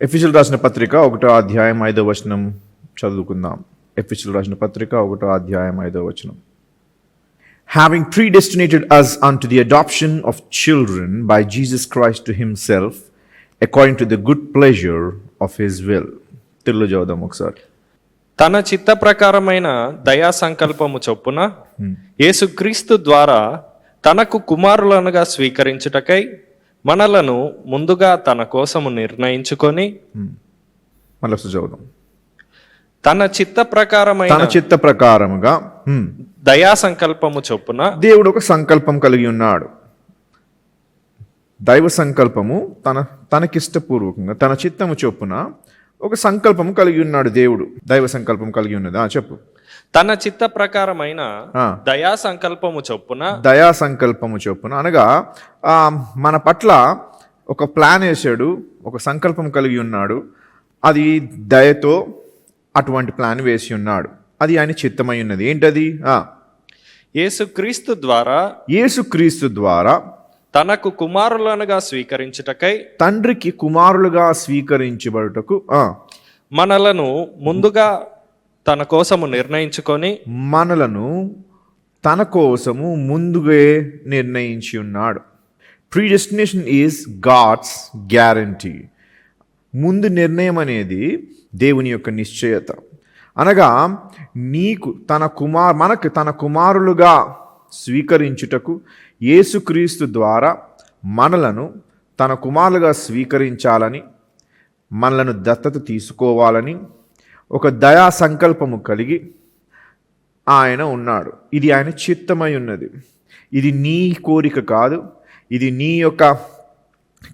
ఎఫెసీయులకు రాసిన పత్రిక 1వ అధ్యాయం 5వ వచనం చదువుకుందాం. ఎఫెసీయులకు రాసిన పత్రిక 1వ అధ్యాయం 5వ వచనం. Having predestinated us unto the adoption of children by Jesus Christ to himself, according to the good pleasure of his will. Telugu చదువుదాం ఒకసారి. తన చిత్త ప్రకారమైన దయా సంకల్పము చొప్పున యేసుక్రీస్తు ద్వారా తనకు కుమారులనుగా స్వీకరించుటకై మనలను ముందుగా తన కోసము నిర్ణయించుకొని, మళ్ళీ చదువుదాం. తన చిత్త ప్రకారముగా దయా సంకల్పము చొప్పున దేవుడు ఒక సంకల్పం కలిగి ఉన్నాడు. దైవ సంకల్పము తనకిష్టపూర్వకంగా తన చిత్తము చొప్పున ఒక సంకల్పము కలిగి ఉన్నాడు. దేవుడు దైవ సంకల్పం కలిగి ఉన్నది. చెప్పు. తన చిత్త ప్రకారమైన దయా సంకల్పము చొప్పున అనగా మన పట్ల ఒక ప్లాన్ వేసాడు, ఒక సంకల్పం కలిగి ఉన్నాడు. అది దయతో అటువంటి ప్లాన్ వేసి ఉన్నాడు. అది ఆయన చిత్తమై ఉన్నది. ఏంటది? యేసుక్రీస్తు ద్వారా తనకు కుమారులనుగా స్వీకరించుటకై, తండ్రికి కుమారులుగా స్వీకరించబడుటకు మనలను ముందుగా తన కోసము నిర్ణయించుకొని, మనలను తన కోసము ముందుగా నిర్ణయించి ఉన్నాడు. ప్రీడెస్టినేషన్ ఈజ్ గాడ్స్ గ్యారంటీ. ముందు నిర్ణయం అనేది దేవుని యొక్క నిశ్చయత. అనగా మనకు తన కుమారులుగా స్వీకరించుటకు యేసుక్రీస్తు ద్వారా మనలను తన కుమారులుగా స్వీకరించాలని, మనలను దత్తత తీసుకోవాలని ఒక దయా సంకల్పము కలిగి ఆయన ఉన్నాడు. ఇది ఆయన చిత్తమై ఉన్నది. ఇది నీ కోరిక కాదు, ఇది నీ యొక్క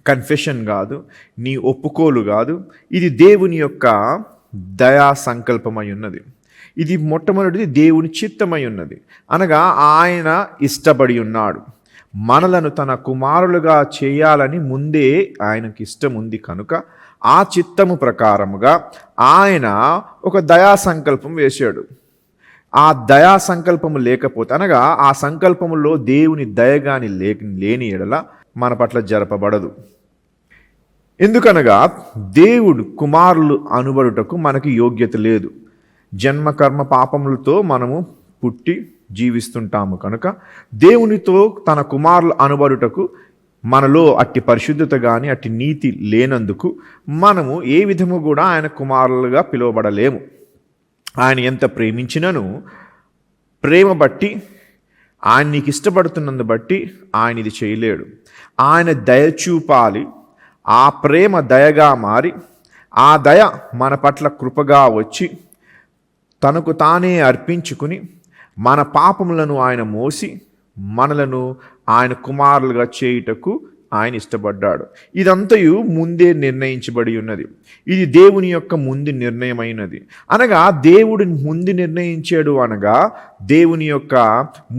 కన్ఫెషన్ కాదు, నీ ఒప్పుకోలు కాదు. ఇది దేవుని యొక్క దయా సంకల్పమై ఉన్నది. ఇది మొట్టమొదటిది దేవుని చిత్తమై ఉన్నది. అనగా ఆయన ఇష్టపడి ఉన్నాడు. మనలను తన కుమారులుగా చేయాలని ముందే ఆయనకి ఇష్టం ఉంది కనుక ఆ చిత్తము ప్రకారముగా ఆయన ఒక దయా సంకల్పం వేశాడు. ఆ దయా సంకల్పము లేకపోతే, అనగా ఆ సంకల్పములో దేవుని దయగాని లేని ఎడల మన పట్ల జరపబడదు. ఎందుకనగా దేవుడు కుమారులు అనుబడుటకు మనకి యోగ్యత లేదు. జన్మ కర్మ పాపములతో మనము పుట్టి జీవిస్తుంటాము కనుక దేవునితో తన కుమారులు అనుబడుటకు మనలో అట్టి పరిశుద్ధత కానీ అట్టి నీతి లేనందుకు మనము ఏ విధము కూడా ఆయన కుమారులుగా పిలువబడలేము. ఆయన ఎంత ప్రేమించినను ప్రేమ బట్టి, ఆయన నీకు ఇష్టపడుతున్నందు బట్టి ఆయన ఇది చేయలేడు. ఆయన దయ చూపాలి. ఆ ప్రేమ దయగా మారి, ఆ దయ మన పట్ల కృపగా వచ్చి తనకు తానే అర్పించుకుని మన పాపములను ఆయన మోసి మనలను ఆయన కుమారులుగా చేయుటకు ఆయన ఇష్టపడ్డాడు. ఇదంతయు ముందే నిర్ణయించబడి ఉన్నది. ఇది దేవుని యొక్క ముందు నిర్ణయమైనది. అనగా దేవుడు ముందు నిర్ణయించాడు, అనగా దేవుని యొక్క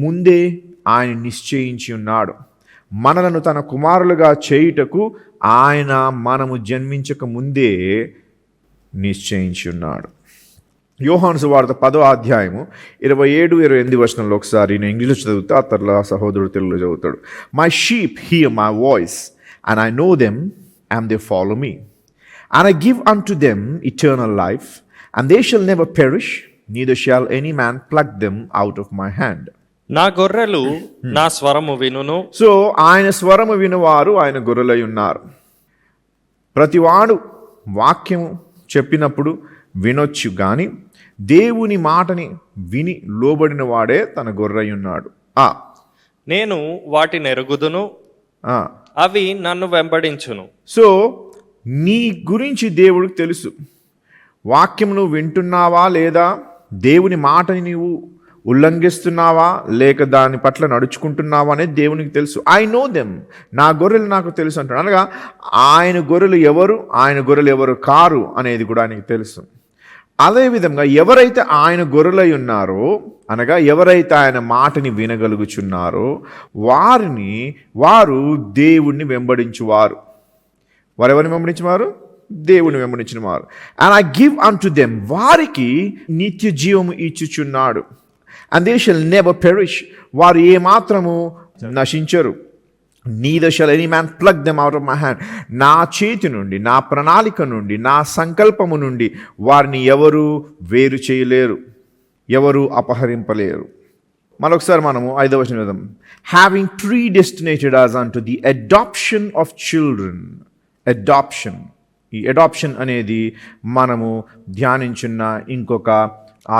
ముందే ఆయన నిశ్చయించి ఉన్నాడు. మనలను తన కుమారులుగా చేయుటకు ఆయన మనము జన్మించక ముందే నిశ్చయించి ఉన్నాడు. యోహాను సువార్త 10వ అధ్యాయము 27-28 వచనంలో ఒకసారి నేను ఇంగ్లీష్లో చదువుతా, ఆ తర్వాత సహోదరుడు తెలుగులో చదువుతాడు. My sheep here my voice and I know them and they follow me and I give unto them eternal life and they shall never perish neither shall any man pluck them out of my hand. నా గొర్రెలు నా స్వరము వినును. So ఆయన స్వరము వినువారు ఆయన గొర్రెలై ఉన్నారు. ప్రతివాడు వాక్యము చెప్పినప్పుడు వినొచ్చు, కానీ దేవుని మాటని విని లోబడిన వాడే తన గొర్రెై ఉన్నాడు. నేను వాటిని ఎరుగుదును, అవి నన్ను వెంబడించును. సో నీ గురించి దేవుడికి తెలుసు. వాక్యం నువ్వు వింటున్నావా లేదా, దేవుని మాటని నీవు ఉల్లంఘిస్తున్నావా లేక దాని పట్ల నడుచుకుంటున్నావా అనేది దేవునికి తెలుసు. ఐ నో దెమ్, నా గొర్రెలు నాకు తెలుసు అంటాడు. అనగా ఆయన గొర్రెలు ఎవరు, ఆయన గొర్రెలు ఎవరు కారు అనేది కూడా ఆయనకి తెలుసు. అదేవిధంగా ఎవరైతే ఆయన గొర్రెలై ఉన్నారో, అనగా ఎవరైతే ఆయన మాటని వినగలుగుచున్నారో వారు దేవుణ్ణి వెంబడించువారు. వారెవరిని వెంబడించేవారు? దేవుని వెంబడించిన వారు. And I give unto them, వారికి నిత్య జీవము ఇచ్చుచున్నాడు. And they shall never perish, వారు ఏమాత్రము నశించరు. neither shall any man pluck them out of my hand. నా చేతి నుండి, నా ప్రణాళిక నుండి, నా సంకల్పము నుండి వారిని ఎవరు వేరు చేయలేరు, ఎవరు అపహరింపలేరు. మరొకసారి మనము 5వ వచనం చదువుదాం. Having predestinated us unto the adoption of children. Adoption. ఈ అడాప్షన్ అనేది మనము ధ్యానించున్న ఇంకొక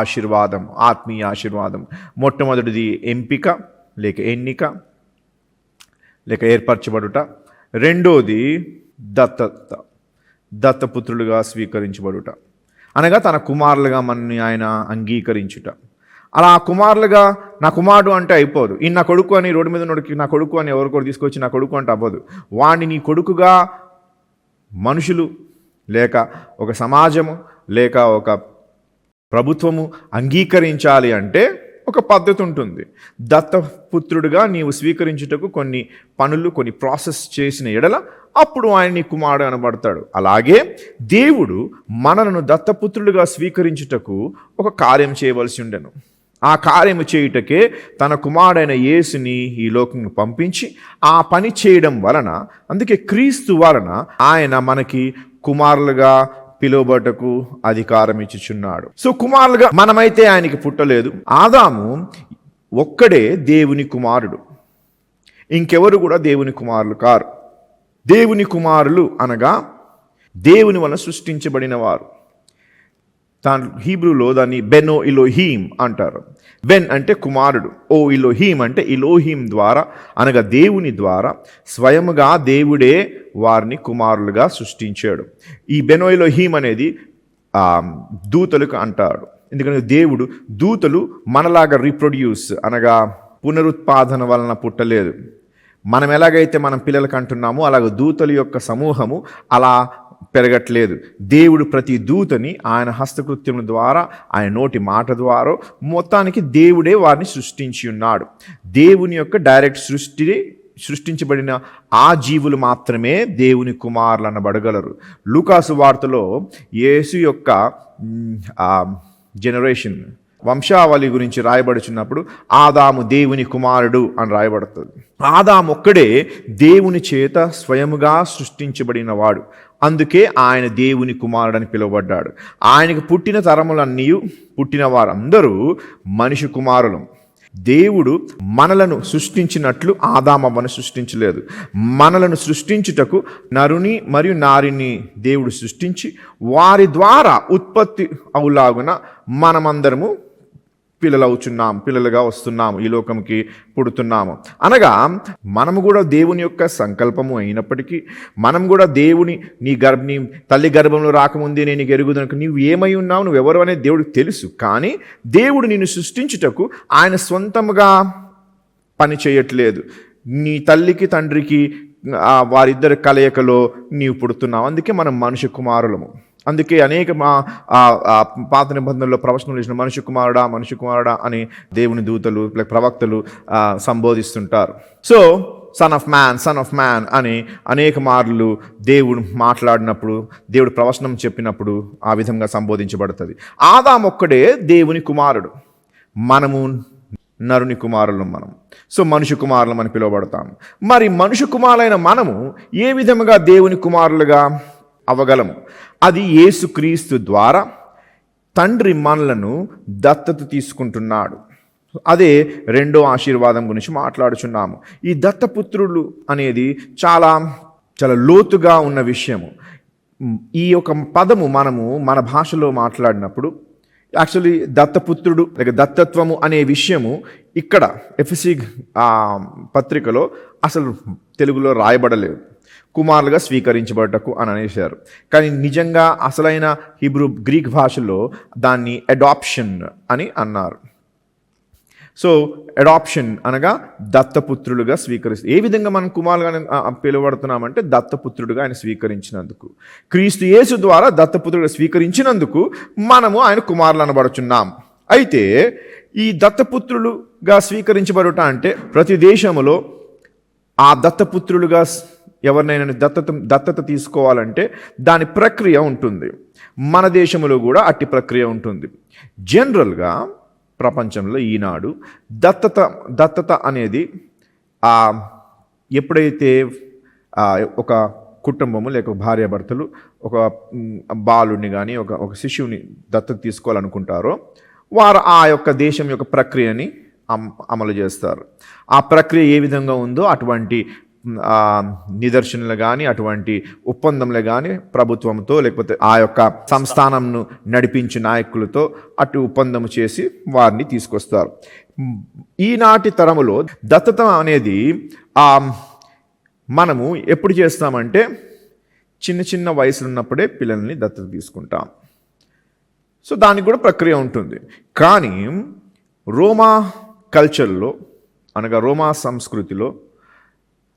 ఆశీర్వాదం, ఆత్మీయ ఆశీర్వాదం. మొట్టమొదటిది ఎంపిక లేక ఎన్నిక లేక ఏర్పరచబడుట. రెండోది దత్తత, దత్తపుత్రులుగా స్వీకరించబడుట, అనగా తన కుమారులుగా మనని ఆయన అంగీకరించుట. అలా కుమారులుగా నా కుమారుడు అంటే అయిపోదు. ఈ నా కొడుకు అని రోడ్డు మీద నోడికి నా కొడుకు అని ఎవరికొకరు తీసుకొచ్చి నా కొడుకు అంటే అవ్వదు. వాడిని నీ కొడుకుగా మనుషులు లేక ఒక సమాజము లేక ఒక ప్రభుత్వము అంగీకరించాలి అంటే ఒక పద్ధతి ఉంటుంది. దత్తపుత్రుడిగా నీవు స్వీకరించుటకు కొన్ని పనులు, కొన్ని ప్రాసెస్ చేసిన ఎడల అప్పుడు ఆయన నీ కుమారుడు అనబడతాడు. అలాగే దేవుడు మనలను దత్తపుత్రులుగా స్వీకరించుటకు ఒక కార్యం చేయవలసి ఉండెను. ఆ కార్యము చేయుటకే తన కుమారుడైన యేసుని ఈ లోకంలో పంపించి ఆ పని చేయడం వలన, అందుకే క్రీస్తు వలన ఆయన మనకి కుమారులుగా పిలువబడటకు అధికారం ఇచ్చుచున్నాడు. సో కుమారులుగా మనమైతే ఆయనకి పుట్టలేదు. ఆదాము ఒక్కడే దేవుని కుమారుడు, ఇంకెవరు కూడా దేవుని కుమారులు కారు. దేవుని కుమారులు అనగా దేవుని వలన సృష్టించబడిన వారు. హీబ్రూలో దాన్ని బెనో ఇలోహీమ్ అంటారు. బెన్ అంటే కుమారుడు, ఓ ఇలోహీమ్ అంటే ఇలోహీమ్ ద్వారా అనగా దేవుని ద్వారా స్వయముగా దేవుడే వారిని కుమారులుగా సృష్టించాడు. ఈ బెనో ఇలోహీమ్ అనేది దూతలకు అంటాడు. ఎందుకంటే దేవుడు దూతలు మనలాగా రీప్రొడ్యూస్ అనగా పునరుత్పాదన వలన పుట్టలేదు. మనం ఎలాగైతే మనం పిల్లలకు అంటున్నామో అలాగ దూతల యొక్క సమూహము అలా పెరగట్లేదు. దేవుడు ప్రతి దూతని ఆయన హస్తకృత్యముల ద్వారా, ఆయన నోటి మాట ద్వారా మొత్తానికి దేవుడే వారిని సృష్టించి ఉన్నాడు. దేవుని యొక్క డైరెక్ట్ సృష్టించబడిన ఆ జీవులు మాత్రమే దేవుని కుమారులు అనబడగలరు. లూకాసు వార్తలో యేసు యొక్క జనరేషన్ వంశావళి గురించి రాయబడుచున్నప్పుడు ఆదాము దేవుని కుమారుడు అని రాయబడుతుంది. ఆదాము ఒక్కడే దేవుని చేత స్వయముగా సృష్టించబడిన వాడు, అందుకే ఆయన దేవుని కుమారుడు అని పిలువబడ్డాడు. ఆయనకు పుట్టిన తరములన్నీ పుట్టిన వారందరూ మనిషి కుమారులు. దేవుడు మనలను సృష్టించినట్లు ఆదామవ్వను సృష్టించలేదు. మనలను సృష్టించుటకు నరుని మరియు నారిని దేవుడు సృష్టించి వారి ద్వారా ఉత్పత్తి అవులాగున మనమందరము పిల్లలుగా వస్తున్నాము, ఈ లోకంకి పుడుతున్నాము. అనగా మనము కూడా దేవుని యొక్క సంకల్పము అయినప్పటికీ, మనం కూడా దేవుని నీ తల్లి గర్భంలో రాకముందే నేను ఎరుగుదనకు నీవు ఏమై ఉన్నావు, నువ్వు ఎవరు అనేది దేవుడికి తెలుసు. కానీ దేవుడు నిన్ను సృష్టించుటకు ఆయన సొంతముగా పని చేయట్లేదు. నీ తల్లికి తండ్రికి వారిద్దరి కలయికలో నీవు పుడుతున్నావు. అందుకే మనం మనుష్య కుమారులము. అందుకే అనేక పాత నిబంధనలో ప్రవచనాలు ఇచ్చిన మనుష్య కుమారుడా అని దేవుని దూతలు ప్రవక్తలు సంబోధిస్తుంటారు. సో సన్ ఆఫ్ మ్యాన్ అని అనేక మార్లు దేవుడు మాట్లాడినప్పుడు, దేవుడు ప్రవచనం చెప్పినప్పుడు ఆ విధంగా సంబోధించబడుతుంది. ఆదాము ఒక్కడే దేవుని కుమారుడు, మనము నరుని కుమారులం. మనం సో మనుష్య కుమారులం అని పిలువబడతాము. మరి మనుష్య కుమారులైన మనము ఏ విధముగా దేవుని కుమారులుగా అవగలము? అది యేసుక్రీస్తు ద్వారా తండ్రి మనలను దత్తత తీసుకుంటున్నాడు. అదే రెండో ఆశీర్వాదం గురించి మాట్లాడుచున్నాము. ఈ దత్తపుత్రులు అనేది చాలా చాలా లోతుగా ఉన్న విషయము. ఈ యొక్క పదము మనము మన భాషలో మాట్లాడినప్పుడు యాక్చువల్లీ దత్తపుత్రుడు లేక దత్తత్వము అనే విషయము ఇక్కడ ఎఫెసీ పత్రికలో అసలు తెలుగులో రాయబడలేదు. కుమారులుగా స్వీకరించబడటకు అని అనేశారు. కానీ నిజంగా అసలైన గ్రీక్ భాషలో దాన్ని అడాప్షన్ అని అన్నారు. సో అడాప్షన్ అనగా దత్తపుత్రులుగా స్వీకరిస్తారు. ఏ విధంగా మనం కుమారులుగా పిలువబడుతున్నామంటే దత్తపుత్రుడుగా ఆయన స్వీకరించినందుకు, క్రీస్తు యేసు ద్వారా దత్తపుత్రుడుగా స్వీకరించినందుకు మనము ఆయన కుమారులు అనబడుచున్నాం. అయితే ఈ దత్తపుత్రులుగా స్వీకరించబడుట అంటే ప్రతి దేశంలో ఆ దత్తపుత్రులుగా ఎవరినైనా దత్తత తీసుకోవాలంటే దాని ప్రక్రియ ఉంటుంది. మన దేశంలో కూడా అట్టి ప్రక్రియ ఉంటుంది. జనరల్గా ప్రపంచంలో ఈనాడు దత్తత అనేది ఎప్పుడైతే ఒక కుటుంబము లేక భార్యాభర్తలు ఒక బాలుడిని కానీ ఒక శిశువుని దత్తత తీసుకోవాలనుకుంటారో వారు ఆ యొక్క దేశం యొక్క ప్రక్రియని అమలు చేస్తారు. ఆ ప్రక్రియ ఏ విధంగా ఉందో అటువంటి నిదర్శనలు కానీ అటువంటి ఒప్పందంలో కానీ ప్రభుత్వంతో లేకపోతే ఆ యొక్క సంస్థానంను నడిపించే నాయకులతో అటు ఒప్పందం చేసి వారిని తీసుకొస్తారు. ఈనాటి తరములో దత్తత అనేది మనము ఎప్పుడు చేస్తామంటే చిన్న చిన్న వయసులో ఉన్నప్పుడే పిల్లల్ని దత్తత తీసుకుంటాం. సో దానికి కూడా ప్రక్రియ ఉంటుంది. కానీ రోమా కల్చర్లో అనగా రోమా సంస్కృతిలో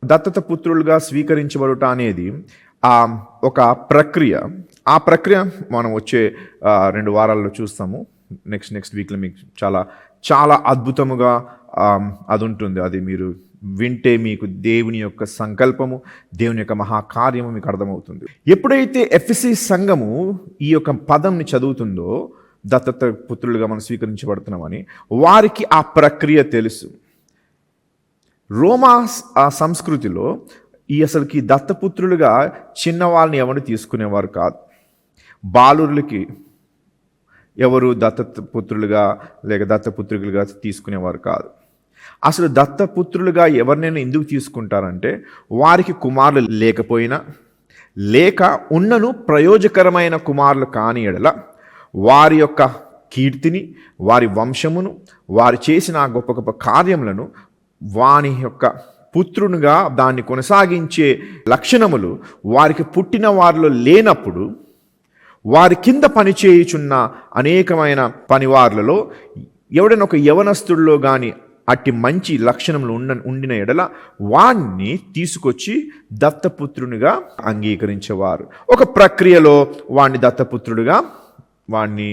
దత్తత పుత్రులుగా స్వీకరించబడుట అనేది ఒక ప్రక్రియ. ఆ ప్రక్రియ మనం వచ్చే 2 వారాల్లో చూస్తాము. నెక్స్ట్ వీక్లో మీకు చాలా చాలా అద్భుతముగా అది ఉంటుంది. అది మీరు వింటే మీకు దేవుని యొక్క సంకల్పము, దేవుని యొక్క మహాకార్యము మీకు అర్థమవుతుంది. ఎప్పుడైతే ఎఫెసీ సంఘము ఈ యొక్క పదంని చదువుతుందో దత్తత పుత్రులుగా మనం స్వీకరించబడుతున్నామని, వారికి ఆ ప్రక్రియ తెలుసు. రోమా సంస్కృతిలో అసలుకి దత్తపుత్రులుగా చిన్నవాళ్ళని ఎవరు తీసుకునేవారు కాదు. బాలురులకి ఎవరు దత్తపుత్రులుగా లేక దత్తపుత్రులుగా తీసుకునేవారు కాదు. అసలు దత్తపుత్రులుగా ఎవరినైనా ఎందుకు తీసుకుంటారంటే వారికి కుమారులు లేకపోయినా లేక ఉన్నను ప్రయోజకరమైన కుమారులు కాని ఎడల వారి యొక్క కీర్తిని, వారి వంశమును, వారు చేసిన గొప్ప గొప్ప కార్యములను, వాని యొక్క పుత్రునిగా దాన్ని కొనసాగించే లక్షణములు వారికి పుట్టిన వారిలో లేనప్పుడు వారి కింద పనిచేయుచున్న అనేకమైన పనివార్లలో ఎవడైనా ఒక యవనస్తుడిలో కానీ అట్టి మంచి లక్షణములు ఉండిన ఎడల వాణ్ణి తీసుకొచ్చి దత్తపుత్రునిగా అంగీకరించేవారు. ఒక ప్రక్రియలో వాణ్ణి దత్తపుత్రుడిగా వాణ్ణి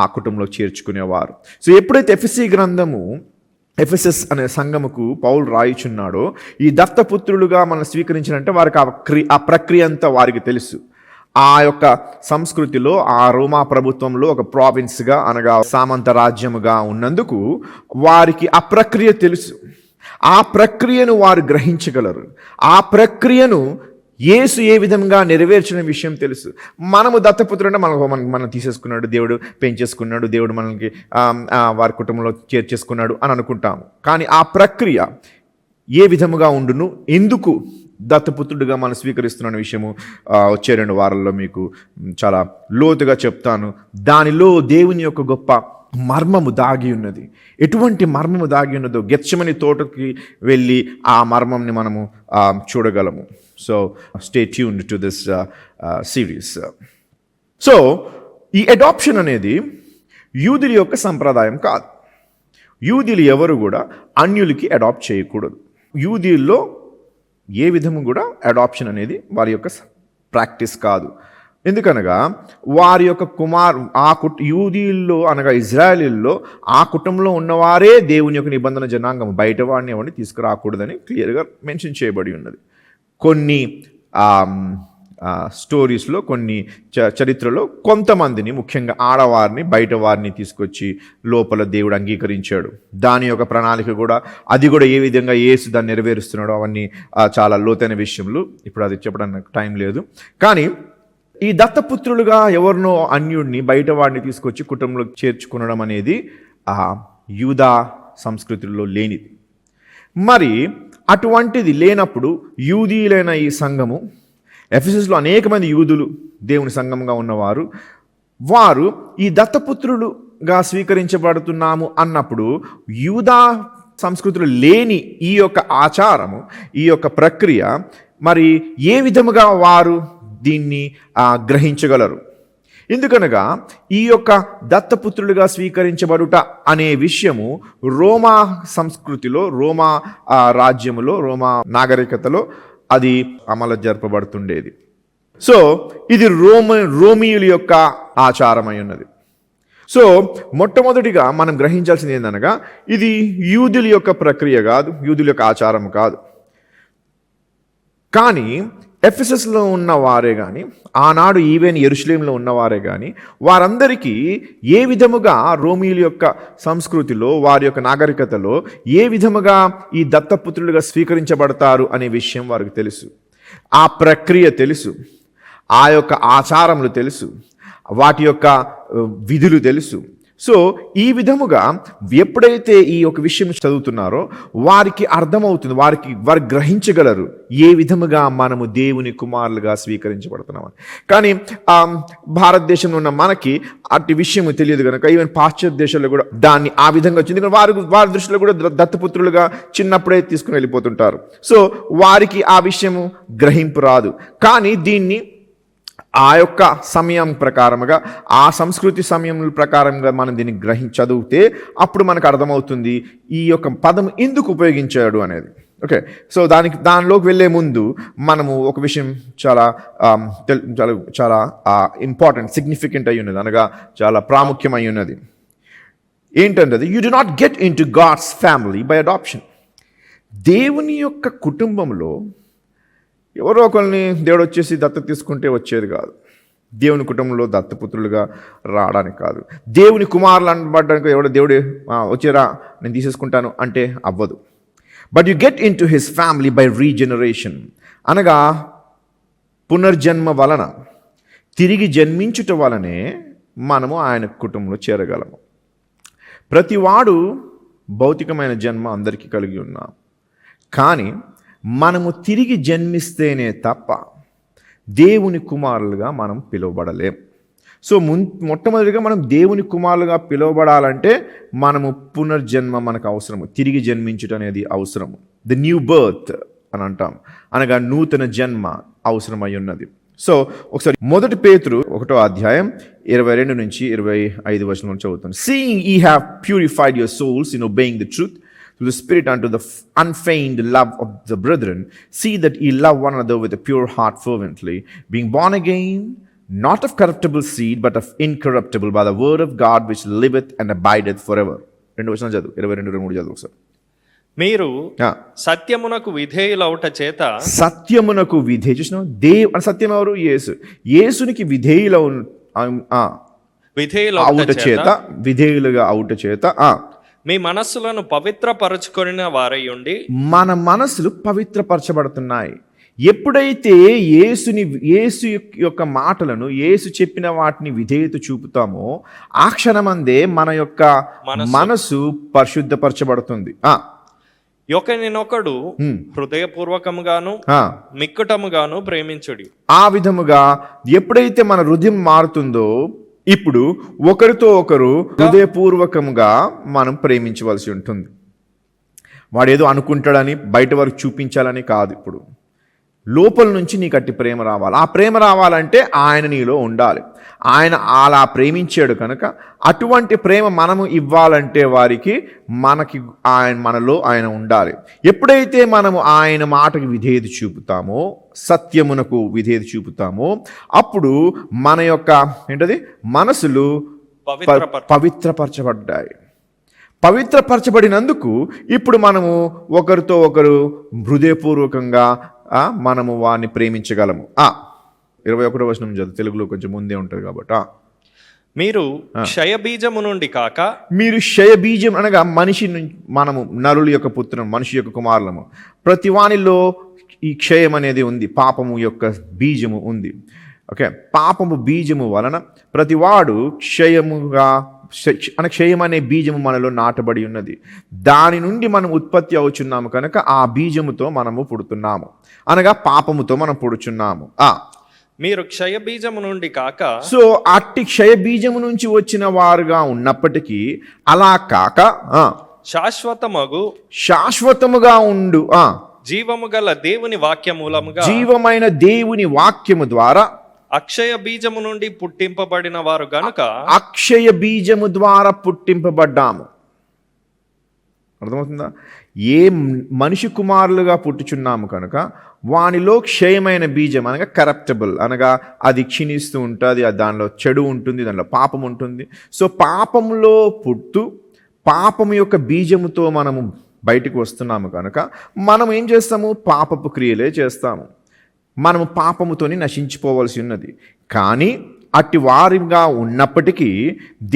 ఆ కుటుంబంలో చేర్చుకునేవారు. సో ఎప్పుడైతే ఎఫెసస్ అనే సంఘముకు పౌలు రాయిచున్నాడో ఈ దత్తపుత్రులుగా మనం స్వీకరించినంటే వారికి ఆ ప్రక్రియ అంతా వారికి తెలుసు. ఆ యొక్క సంస్కృతిలో ఆ రోమా ప్రభుత్వంలో ఒక ప్రావిన్స్గా అనగా సామంత రాజ్యముగా ఉన్నందుకు వారికి ఆ ప్రక్రియ తెలుసు. ఆ ప్రక్రియను వారు గ్రహించగలరు. ఆ ప్రక్రియను యేసు ఏ విధంగా నెరవేర్చిన విషయం తెలుసు. మనము దత్తపుత్రుడు మనం తీసేసుకున్నాడు, దేవుడు పెంచేసుకున్నాడు, దేవుడు మనకి వారి కుటుంబంలో చేర్చేసుకున్నాడు అని అనుకుంటాము. కానీ ఆ ప్రక్రియ ఏ విధముగా ఉండును, ఎందుకు దత్తపుత్రుడిగా మనం స్వీకరిస్తున్న విషయము వచ్చే 2 వారాల్లో మీకు చాలా లోతుగా చెప్తాను. దానిలో దేవుని యొక్క గొప్ప మర్మము దాగి ఉన్నది. ఎటువంటి మర్మము దాగి ఉన్నదో గెత్సెమని తోటకి వెళ్ళి ఆ మర్మంని మనము చూడగలము. So stay tuned to this series. So ఈ అడాప్షన్ అనేది యూదుల యొక్క సంప్రదాయం కాదు. యూదులు ఎవరు కూడా అన్యులకి అడాప్ట్ చేయకూడదు. యూదుల్లో ఏ విధము కూడా అడాప్షన్ అనేది వారి యొక్క ప్రాక్టీస్ కాదు. ఎందుకనగా వారి యొక్క యూదీల్లో అనగా ఇజ్రాయేలీల్లో ఆ కుటుంబంలో ఉన్నవారే దేవుని యొక్క నిబంధన జనాంగం, బయట వాడిని ఎవరిని తీసుకురాకూడదని క్లియర్గా మెన్షన్ చేయబడి ఉన్నది. కొన్ని స్టోరీస్లో, కొన్ని చరిత్రలో కొంతమందిని, ముఖ్యంగా ఆడవారిని, బయట వారిని తీసుకొచ్చి లోపల దేవుడు అంగీకరించాడు. దాని యొక్క ప్రణాళిక కూడా అది కూడా ఏ విధంగా యేసు దాన్ని నెరవేరుస్తున్నాడో అవన్నీ చాలా లోతైన విషయంలో ఇప్పుడు అది చెప్పడానికి టైం లేదు. కానీ ఈ దత్తపుత్రులుగా ఎవరినో అన్యుడిని, బయట వాడిని తీసుకొచ్చి కుటుంబంలో చేర్చుకునడం అనేది యూదా సంస్కృతిలో లేనిది. మరి అటువంటిది లేనప్పుడు యూదీలైన ఈ సంఘము, ఎఫెసస్లో అనేక మంది యూదులు దేవుని సంఘంగా ఉన్నవారు, వారు ఈ దత్తపుత్రులుగా స్వీకరించబడుతున్నాము అన్నప్పుడు యూదా సంస్కృతిలో లేని ఈ యొక్క ఆచారము, ఈ యొక్క ప్రక్రియ మరి ఏ విధముగా వారు దీన్ని గ్రహించగలరు? ఎందుకనగా ఈ యొక్క దత్తపుత్రులుగా స్వీకరించబడుట అనే విషయము రోమా సంస్కృతిలో, రోమా రాజ్యములో, రోమా నాగరికతలో అది అమలు జరపబడుతుండేది. సో ఇది రోమియుల యొక్క ఆచారమై ఉన్నది. సో మొట్టమొదటిగా మనం గ్రహించాల్సింది ఏందనగా ఇది యూదుల యొక్క ప్రక్రియ కాదు, యూదుల యొక్క ఆచారం కాదు. కానీ ఎఫెసస్లో ఉన్న వారే కానీ, ఆనాడు ఈవెన్ యెరూషలేములో ఉన్నవారే కానీ, వారందరికీ ఏ విధముగా రోమీయుల యొక్క సంస్కృతిలో, వారి యొక్క నాగరికతలో ఏ విధముగా ఈ దత్తపుత్రులుగా స్వీకరించబడతారు అనే విషయం వారికి తెలుసు. ఆ ప్రక్రియ తెలుసు, ఆ యొక్క ఆచారములు తెలుసు, వాటి యొక్క విధులు తెలుసు. సో ఈ విధముగా ఎప్పుడైతే ఈ యొక్క విషయం చదువుతున్నారో వారికి అర్థమవుతుంది, వారు గ్రహించగలరు ఏ విధముగా మనము దేవుని కుమారులుగా స్వీకరించబడుతున్నామని. కానీ భారతదేశంలో ఉన్న మనకి అట్టి విషయం తెలియదు కనుక, ఈవెన్ పాశ్చాత్య దేశాల్లో కూడా దాన్ని ఆ విధంగా వచ్చింది. వారి దృష్టిలో కూడా దత్తపుత్రులుగా చిన్నప్పుడే తీసుకుని వెళ్ళిపోతుంటారు. సో వారికి ఆ విషయము గ్రహింపు రాదు. కానీ దీన్ని ఆ యొక్క సమయం ప్రకారముగా, ఆ సంస్కృతి సమయం ప్రకారంగా మనం దీన్ని చదివితే అప్పుడు మనకు అర్థమవుతుంది ఈ యొక్క పదం ఎందుకు ఉపయోగించాడు అనేది. ఓకే, సో దానిలోకి వెళ్ళే ముందు మనము ఒక విషయం చాలా చాలా చాలా ఇంపార్టెంట్, సిగ్నిఫికెంట్ అయి ఉన్నది, అనగా చాలా ప్రాముఖ్యమై ఉన్నది. ఏంటంటే, you do not get into God's family by adoption. దేవుని యొక్క కుటుంబంలో ఎవరో ఒకరిని దేవుడు వచ్చేసి దత్తత తీసుకుంటే వచ్చేది కాదు. దేవుని కుటుంబంలో దత్తపుత్రులుగా రావడానికి కాదు. దేవుని కుమారులు అనబడడానికి ఎవడో దేవుడు వచ్చేరా నేను తీసేసుకుంటాను అంటే అవ్వదు. But you get in to his family by regeneration, అనగా పునర్జన్మ వలన, తిరిగి జన్మించుట వలనే మనము ఆయన కుటుంబంలో చేరగలము. ప్రతివాడు భౌతికమైన జన్మ అందరికీ కలిగి ఉన్నాం, కానీ మనము తిరిగి జన్మిస్తేనే తప్ప దేవుని కుమారులుగా మనం పిలువబడలేం. సో మొట్టమొదటిగా మనం దేవుని కుమారులుగా పిలువబడాలంటే మనము పునర్జన్మ మనకు అవసరము, తిరిగి జన్మించడం అనేది అవసరము. ద న్యూ బర్త్ అని అంటాం, అనగా నూతన జన్మ అవసరమై ఉన్నది. సో ఒకసారి 1 పేతురు 1వ అధ్యాయం 22 నుంచి 25 వచనం చదువుతాను. Seeing ye have purified your souls in obeying the truth through the Spirit unto the unfeigned love of the brethren, see that ye love one another with a pure heart fervently, being born again, not of corruptible seed, but of incorruptible, by the word of God which liveth and abideth forever. 2 వచనం చదువు, 22-23 చదువు ఒకసారి. మీరు సత్యమునకు విధేయులవుట చేత, సత్యమునకు చూసిన సత్యం ఎవరు? యేసు. యేసునికి అవుట చేత, విధేయులుగా అవుట చేత మీ మనస్సులను పవిత్రపరచుకొనిన వారై ఉండి, మన మనస్సులు పవిత్రపరచబడుతున్నాయి. ఎప్పుడైతే యేసు యొక్క మాటలను, యేసు చెప్పిన వాటిని విధేయత చూపుతామో ఆ క్షణమందే మన యొక్క మనసు పరిశుద్ధపరచబడుతుంది. ఒకరినొకడు హృదయపూర్వకముగాను మిక్కుటముగాను ప్రేమించుడి. ఆ విధముగా ఎప్పుడైతే మన హృదయం మారుతుందో, ఇప్పుడు ఒకరితో ఒకరు హృదయపూర్వకంగా మనం ప్రేమించవలసి ఉంటుంది. వాడేదో అనుకుంటాడని బయట వరకు చూపించాలని కాదు. ఇప్పుడు లోపల నుంచి నీకు అట్టి ప్రేమ రావాలి. ఆ ప్రేమ రావాలంటే ఆయన నీలో ఉండాలి. ఆయన అలా ప్రేమించాడు కనుక అటువంటి ప్రేమ మనము ఇవ్వాలంటే మనలో ఆయన ఉండాలి. ఎప్పుడైతే మనము ఆయన మాటకి విధేయత చూపుతామో, సత్యమునకు విధేయత చూపుతామో, అప్పుడు మన యొక్క మనసులు పవిత్రపరచబడ్డాయి. పవిత్రపరచబడినందుకు ఇప్పుడు మనము ఒకరితో ఒకరు హృదయపూర్వకంగా మనము వారిని ప్రేమించగలము. 21వ వచనం చదువు, తెలుగులో కొంచెం ముందే ఉంటుంది కాబట్టి. మీరు క్షయబీజము నుండి కాక, మీరు క్షయబీజం అనగా మనము నరుల యొక్క పుత్రులు, మనిషి యొక్క కుమారులము. ప్రతి వానిలో ఈ క్షయం అనేది ఉంది, పాపము యొక్క బీజము ఉంది. ఓకే, పాపము బీజము వలన ప్రతివాడు క్షయం అనే బీజము మనలో నాటబడి ఉన్నది. దాని నుండి మనం ఉత్పత్తి అవుచున్నాము కనుక ఆ బీజముతో మనము పుడుతున్నాము, అనగా పాపముతో మనం పుడుచున్నాము. మీరు క్షయబీజము నుండి కాక, సో అట్టి క్షయబీజము నుంచి వచ్చిన వారుగా ఉన్నప్పటికీ అలా కాక శాశ్వతముగా ఉండు జీవము గల దేవుని వాక్యమూలముగా, జీవమైన దేవుని వాక్యము ద్వారా అక్షయ బీజము నుండి పుట్టింపబడిన వారు గనుక, అక్షయ బీజము ద్వారా పుట్టింపబడ్డాము. అర్థమవుతుందా? ఏ మనిషి కుమారులుగా పుట్టుచున్నాము కనుక వానిలో క్షయమైన బీజం అనగా కరప్టబుల్, అనగా అది క్షీణిస్తూ ఉంటుంది, దానిలో చెడు ఉంటుంది, దానిలో పాపం ఉంటుంది. సో పాపంలో పుట్టు పాపము యొక్క బీజముతో మనము బయటకు వస్తున్నాము కనుక మనం ఏం చేస్తాము? పాపపు క్రియలే చేస్తాము. మనము పాపముతోని నశించిపోవలసి ఉన్నది. కానీ అట్టి వారిగా ఉన్నప్పటికీ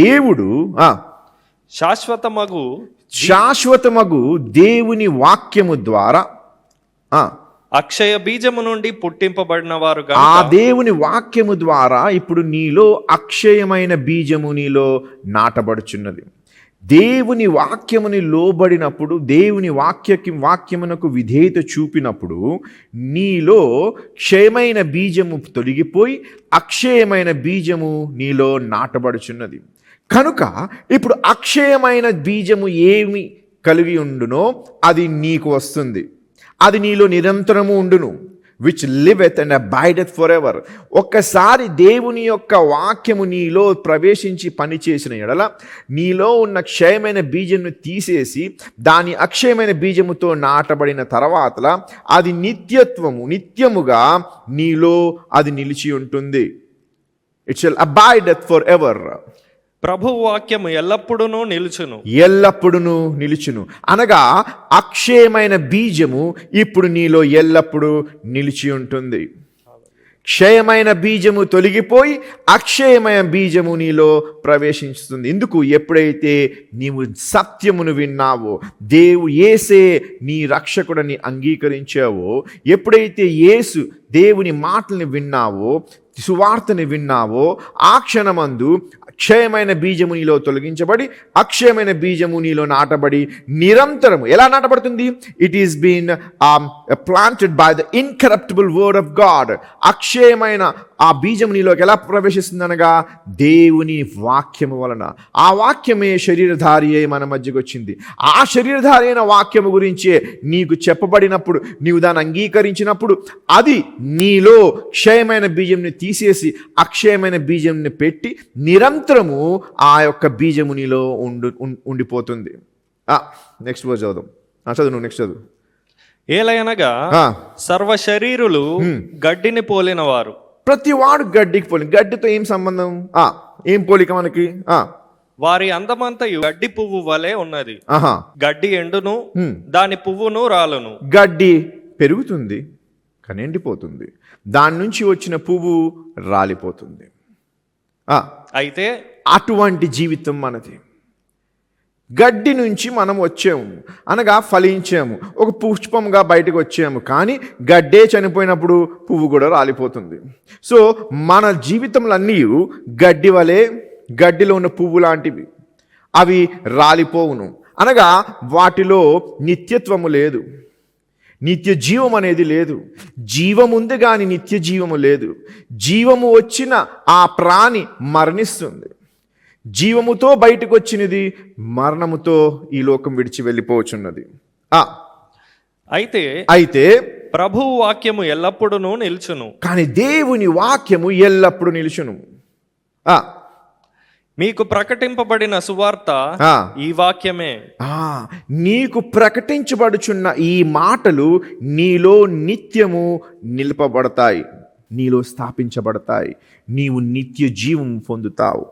దేవుడు శాశ్వతమగు దేవుని వాక్యము ద్వారా అక్షయ బీజము నుండి పుట్టింపబడిన వారు ఆ దేవుని వాక్యము ద్వారా ఇప్పుడు నీలో అక్షయమైన బీజము నీలో నాటబడుచున్నది. దేవుని వాక్యముని లోబడినప్పుడు, దేవుని వాక్యమునకు విధేయత చూపినప్పుడు నీలో క్షయమైన బీజము తొలగిపోయి అక్షయమైన బీజము నీలో నాటబడుచున్నది. కనుక ఇప్పుడు అక్షయమైన బీజము ఏమి కలిగి ఉండునో అది నీకు వస్తుంది. అది నీలో నిరంతరము ఉండును. Which liveth and abideth for ever. ఒక్కసారి దేవుని యొక్క వాక్యము నీలో ప్రవేశించి పనిచేసిన ఎడల నీలో ఉన్న క్షయమైన బీజమును తీసేసి దాని అక్షయమైన బీజముతో నాటబడిన తర్వాత అది నిత్యముగా నీలో అది నిలిచి ఉంటుంది. It shall abideth for ever. ప్రభు వాక్యము ఎల్లప్పుడూ నిలుచును అనగా అక్షయమైన బీజము ఇప్పుడు నీలో ఎల్లప్పుడూ నిలిచి ఉంటుంది. క్షయమైన బీజము తొలగిపోయి అక్షయమైన బీజము నీలో ప్రవేశిస్తుంది. ఎందుకు? ఎప్పుడైతే నీవు సత్యమును విన్నావో, యేసే నీ రక్షకుడని అంగీకరించావో, ఎప్పుడైతే యేసు దేవుని మాటల్ని విన్నావో, సువార్తని విన్నావో, ఆ క్షణమందు అక్షయమైన బీజము నీలో తొలగించబడి అక్షయమైన బీజము నీలో నాటబడి నిరంతరము ఎలా నాటబడుతుంది? It is been planted by the incorruptible word of God. అక్షయమైన ఆ బీజము నీలోకి ఎలా ప్రవేశిస్తుంది అనగా దేవుని వాక్యము వలన. ఆ వాక్యమే శరీరధారి అయి మన మధ్యకు వచ్చింది. ఆ శరీరధారి అయిన వాక్యము గురించే నీకు చెప్పబడినప్పుడు, నీవు దాన్ని అంగీకరించినప్పుడు అది నీలో క్షయమైన బీజంని తీసేసి అక్షయమైన బీజంని పెట్టి నిరంతరము ఆ యొక్క బీజము నీలో ఉండిపోతుంది. నెక్స్ట్ వర్డ్ చదువు. చదువు నెక్స్ట్ చదువు. ఏలయనగా సర్వ శరీరులు గడ్డిని పోలిన వారు. ప్రతి వాడు గడ్డికి పోలి. గడ్డితో ఏం సంబంధం? ఏం పోలిక మనకి? వారి అందమంతయు గడ్డి పువ్వు వలె ఉన్నది. గడ్డి ఎండును, దాని పువ్వును రాలును. గడ్డి పెరుగుతుంది కానీ ఎండిపోతుంది, దాని నుంచి వచ్చిన పువ్వు రాలిపోతుంది. అయితే అటువంటి జీవితం మనది. గడ్డి నుంచి మనం వచ్చాము అనగా ఫలించాము, ఒక పుష్పంగా బయటకు వచ్చాము. కానీ గడ్డే చనిపోయినప్పుడు పువ్వు కూడా రాలిపోతుంది. సో మన జీవితంలో అన్నీ గడ్డి వలె, గడ్డిలో ఉన్న పువ్వు లాంటివి. అవి రాలిపోవును అనగా వాటిలో నిత్యత్వము లేదు, నిత్య జీవం అనేది లేదు. జీవముంది కానీ నిత్య జీవము లేదు. జీవము వచ్చిన ఆ ప్రాణి మరణిస్తుంది. జీవముతో బయటకు వచ్చినది మరణముతో ఈ లోకం విడిచి వెళ్ళిపోవచ్చున్నది. అయితే ప్రభువు వాక్యము ఎల్లప్పుడూ నిలుచును. కానీ దేవుని వాక్యము ఎల్లప్పుడూ నిలుచును. మీకు ప్రకటింపబడిన సువార్త ఈ వాక్యమే. నీకు ప్రకటించబడుచున్న ఈ మాటలు నీలో నిత్యము నిలపబడతాయి, నీలో స్థాపించబడతాయి. నీవు నిత్య జీవం పొందుతావు.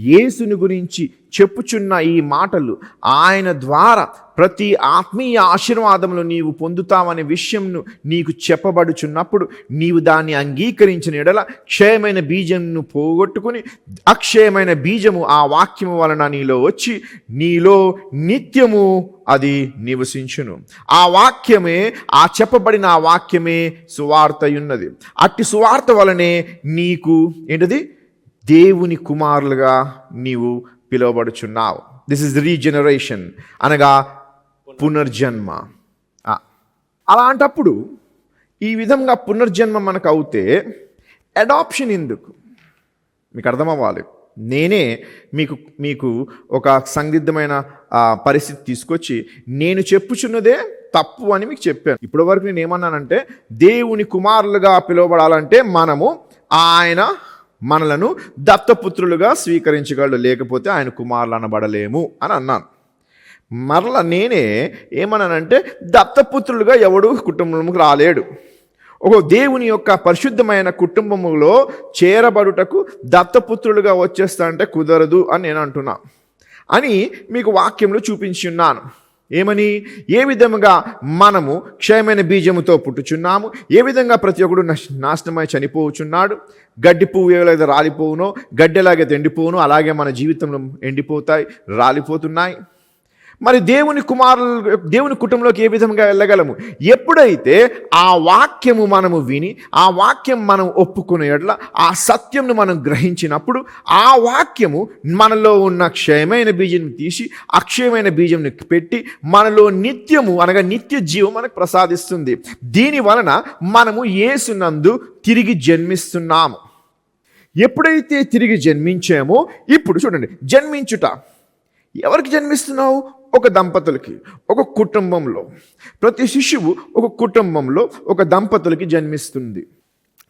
యేసుని గురించి చెప్పుచున్న ఈ మాటలు ఆయన ద్వారా ప్రతి ఆత్మీయ ఆశీర్వాదములు నీవు పొందుతావనే విషయంను నీకు చెప్పబడుచున్నప్పుడు నీవు దాన్ని అంగీకరించిన ఎడల క్షయమైన బీజంను పోగొట్టుకుని అక్షయమైన బీజము ఆ వాక్యము వలన నీలో వచ్చి నీలో నిత్యము అది నివసించును. ఆ వాక్యమే, ఆ చెప్పబడిన ఆ వాక్యమే సువార్తయున్నది. అట్టి సువార్త వలనే నీకు ఏంటది? దేవుని కుమారులుగా నీవు పిలువబడుచున్నావు. దిస్ ఇస్ రీజనరేషన్ అనగా పునర్జన్మ. అలాంటప్పుడు ఈ విధంగా పునర్జన్మ మనకు అవుతే అడాప్షన్ ఎందుకు? మీకు అర్థమవ్వాలి. నేనే మీకు ఒక సందిగ్ధమైన పరిస్థితి తీసుకొచ్చి నేను చెప్పుచున్నదే తప్పు అని మీకు చెప్పాను. ఇప్పటి వరకు నేను ఏమన్నానంటే దేవుని కుమారులుగా పిలువబడాలంటే ఆయన మనలను దత్తపుత్రులుగా స్వీకరించగలడు, లేకపోతే ఆయన కుమారులు అనబడలేము అని అన్నాను. మరలా నేనే ఏమన్నానంటే దత్తపుత్రులుగా ఎవడు కుటుంబంలోకి రాలేడు. ఒక దేవుని యొక్క పరిశుద్ధమైన కుటుంబములో చేరబడుటకు దత్తపుత్రులుగా వచ్చేస్తా అంటే కుదరదు అని నేను అంటున్నా అని మీకు వాక్యంలో చూపించి ఉన్నాను. ఏమని? ఏ విధముగా మనము క్షయమైన బీజముతో పుట్టుచున్నాము, ఏ విధంగా ప్రతి ఒక్కడు నాశనమై చనిపోచున్నాడు. గడ్డి పువ్వు ఏలాగైతే రాలిపోవునో, గడ్డి ఎలాగైతే ఎండిపోవునో అలాగే మన జీవితంలో ఎండిపోతాయి, రాలిపోతున్నాయి. మరి దేవుని కుటుంబంలోకి ఏ విధంగా వెళ్ళగలము? ఎప్పుడైతే ఆ వాక్యము మనము విని, ఆ వాక్యం మనం ఒప్పుకునే యెడల, ఆ సత్యంను మనం గ్రహించినప్పుడు, ఆ వాక్యము మనలో ఉన్న క్షయమైన బీజం తీసి అక్షయమైన బీజంని పెట్టి మనలో నిత్యము అనగా నిత్య జీవం మనకు ప్రసాదిస్తుంది. దీని వలన మనము యేసునందు తిరిగి జన్మిస్తున్నాము. ఎప్పుడైతే తిరిగి జన్మించామో, ఇప్పుడు చూడండి, జన్మించుట ఎవరికి జన్మిస్తున్నావు? ఒక దంపతులకి, ఒక కుటుంబంలో. ప్రతి శిశువు ఒక కుటుంబంలో ఒక దంపతులకి జన్మిస్తుంది.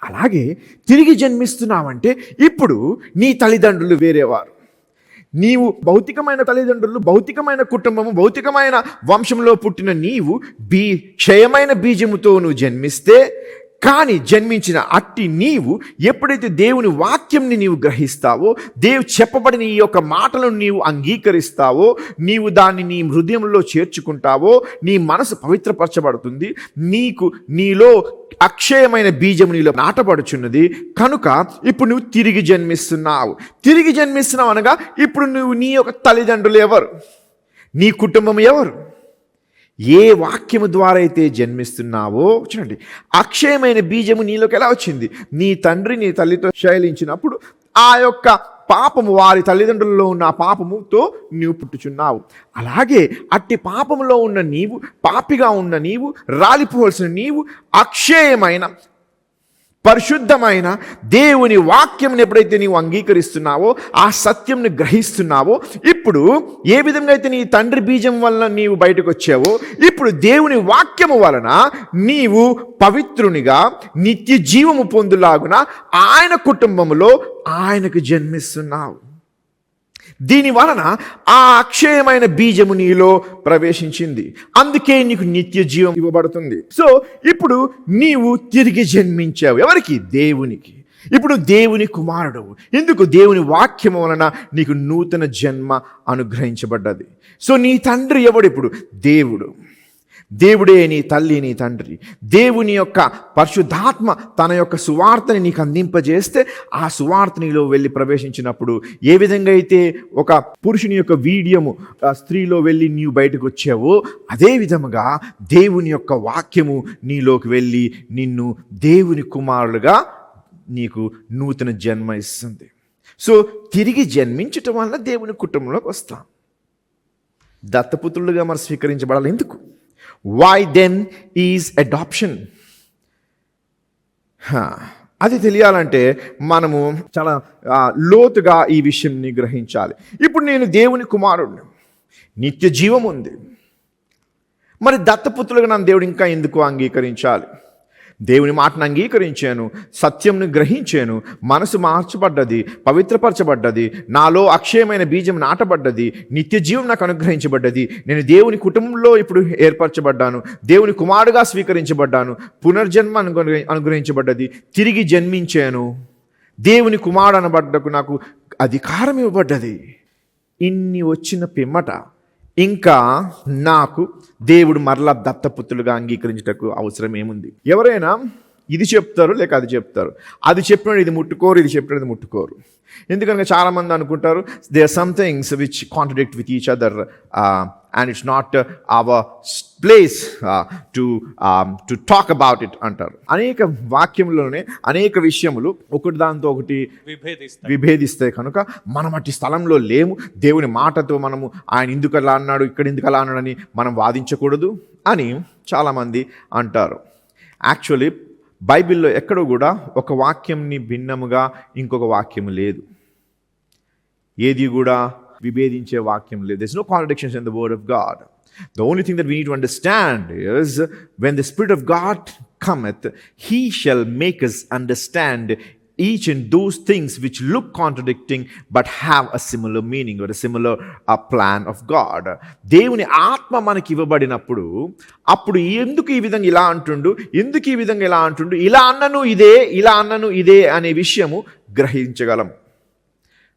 అలాగే తిరిగి జన్మిస్తున్నావంటే ఇప్పుడు నీ తల్లిదండ్రులు వేరేవారు. నీవు భౌతికమైన తల్లిదండ్రులు, భౌతికమైన కుటుంబము, భౌతికమైన వంశంలో పుట్టిన నీవు క్షయమైన బీజముతో నువ్వు జన్మిస్తే, కానీ జన్మించిన అట్టి నీవు ఎప్పుడైతే దేవుని వాక్యంని నీవు గ్రహిస్తావో, చెప్పబడిన ఈ యొక్క మాటలను నీవు అంగీకరిస్తావో, నీవు దాన్ని నీ హృదయంలో చేర్చుకుంటావో, నీ మనసు పవిత్రపరచబడుతుంది. నీలో అక్షయమైన బీజము నీలో నాటబడుచున్నది. కనుక ఇప్పుడు నువ్వు తిరిగి జన్మిస్తున్నావు. తిరిగి జన్మిస్తున్నావు అనగా ఇప్పుడు నువ్వు నీ యొక్క తల్లిదండ్రులు ఎవరు? నీ కుటుంబం ఎవరు? ఏ వాక్యము ద్వారా అయితే జన్మిస్తున్నావో, చూడండి, అక్షయమైన బీజము నీలోకి ఎలా వచ్చింది? నీ తండ్రి నీ తల్లితో శైలించినప్పుడు ఆ యొక్క పాపము, వారి తల్లిదండ్రులలో ఉన్న ఆ పాపముతో నీవు పుట్టుచున్నావు. అలాగే అట్టి పాపములో ఉన్న నీవు, పాపిగా ఉన్న నీవు, రాలిపోవలసిన నీవు అక్షయమైన పరిశుద్ధమైన దేవుని వాక్యంని ఎప్పుడైతే నీవు అంగీకరిస్తున్నావో, ఆ సత్యంని గ్రహిస్తున్నావో, ఇప్పుడు ఏ విధంగా అయితే నీ తండ్రి బీజం వలన నీవు బయటకు వచ్చావో, ఇప్పుడు దేవుని వాక్యము వలన నీవు పవిత్రునిగా నిత్య జీవము పొందులాగున ఆయన కుటుంబములో ఆయనకు జన్మిస్తున్నావు. దీని వలన ఆ అక్షయమైన బీజము నీలో ప్రవేశించింది. అందుకే నీకు నిత్య జీవం ఇవ్వబడుతుంది. సో ఇప్పుడు నీవు తిరిగి జన్మించావు. ఎవరికి? దేవునికి. ఇప్పుడు దేవుని కుమారుడు. ఎందుకు? దేవుని వాక్యము వలన నీకు నూతన జన్మ అనుగ్రహించబడ్డది. సో నీ తండ్రి ఎవడు? ఇప్పుడు దేవుడు. దేవుడే నీ తల్లి, నీ తండ్రి. దేవుని యొక్క పరిశుద్ధాత్మ తన యొక్క సువార్తని నీకు అందింపజేస్తే, ఆ సువార్త నీలో వెళ్ళి ప్రవేశించినప్పుడు ఏ విధంగా అయితే ఒక పురుషుని యొక్క వీర్యము స్త్రీలో వెళ్ళి నీవు బయటకు వచ్చావో, అదే విధముగా దేవుని యొక్క వాక్యము నీలోకి వెళ్ళి నిన్ను దేవుని కుమారులుగా నీకు నూతన జన్మ ఇస్తుంది. సో తిరిగి జన్మించటం వల్ల దేవుని కుటుంబంలోకి వస్తాం. దత్తపుత్రులుగా మనం స్వీకరించబడాలి. ఎందుకు? Why then is adoption? అది తెలియాలంటే మనము చాలా లోతుగా ఈ విషయంని గ్రహించాలి. ఇప్పుడు నేను దేవుని కుమారుడిని, నిత్య జీవం ఉంది. మరి దత్తపుత్రులుగా నన్ను దేవుడు ఇంకా ఎందుకు అంగీకరించాలి? దేవుని మాటను అంగీకరించాను, సత్యంను గ్రహించాను, మనసు మార్చబడ్డది, పవిత్రపరచబడ్డది, నాలో అక్షయమైన బీజం నాటబడ్డది, నిత్య జీవం నాకు అనుగ్రహించబడ్డది. నేను దేవుని కుటుంబంలో ఇప్పుడు ఏర్పరచబడ్డాను, దేవుని కుమారుడుగా స్వీకరించబడ్డాను, పునర్జన్మ అనుగ్రహించబడ్డది, తిరిగి జన్మించాను, దేవుని కుమారుడు అనబడ్డకు నాకు అధికారం ఇవ్వబడ్డది. ఇన్ని వచ్చిన పిమ్మట ఇంకా నాకు దేవుడు మరలా దత్తపుత్రులుగా అంగీకరించటకు అవసరం ఏముంది? ఎవరైనా ఇది చెప్తారు, లేక అది చెప్తారు. అది చెప్పినప్పుడు ఇది ముట్టుకోరు, ఇది చెప్పినది ముట్టుకోరు. ఎందుకనగా చాలామంది అనుకుంటారు they are some things which contradict with each other and it's not our place to talk about it అంటారు. అనేక వాక్యంలోనే అనేక విషయములు ఒకటి దాంతో ఒకటి విభేదిస్తాయి. కనుక మనం అట్టి స్థలంలో లేము. దేవుని మాటతో మనము ఆయన ఎందుకు అలా అన్నాడు, ఇక్కడ ఎందుకు అలా అన్నాడని మనం వాదించకూడదు అని చాలామంది అంటారు. యాక్చువల్లీ బైబిల్లో ఎక్కడో కూడా ఒక వాక్యంని భిన్నముగా ఇంకొక వాక్యం లేదు. ఏది కూడా విభేదించే వాక్యం లేదు. There's no contradictions in the word of God. The only thing that we need to understand is when the Spirit of God cometh, He shall make us understand each and those things which look contradicting but have a similar meaning or a similar plan of God. దేవుని ఆత్మ మనకి ఇవ్వబడినప్పుడు అప్పుడు ఎందుకు ఈ విధంగా ఇలా అంటుండు, ఎందుకు ఈ విధంగా ఇలా అంటుండు, ఇలా అన్నను ఇదే, ఇలా అన్నను ఇదే అనే విషయము గ్రహించగలం.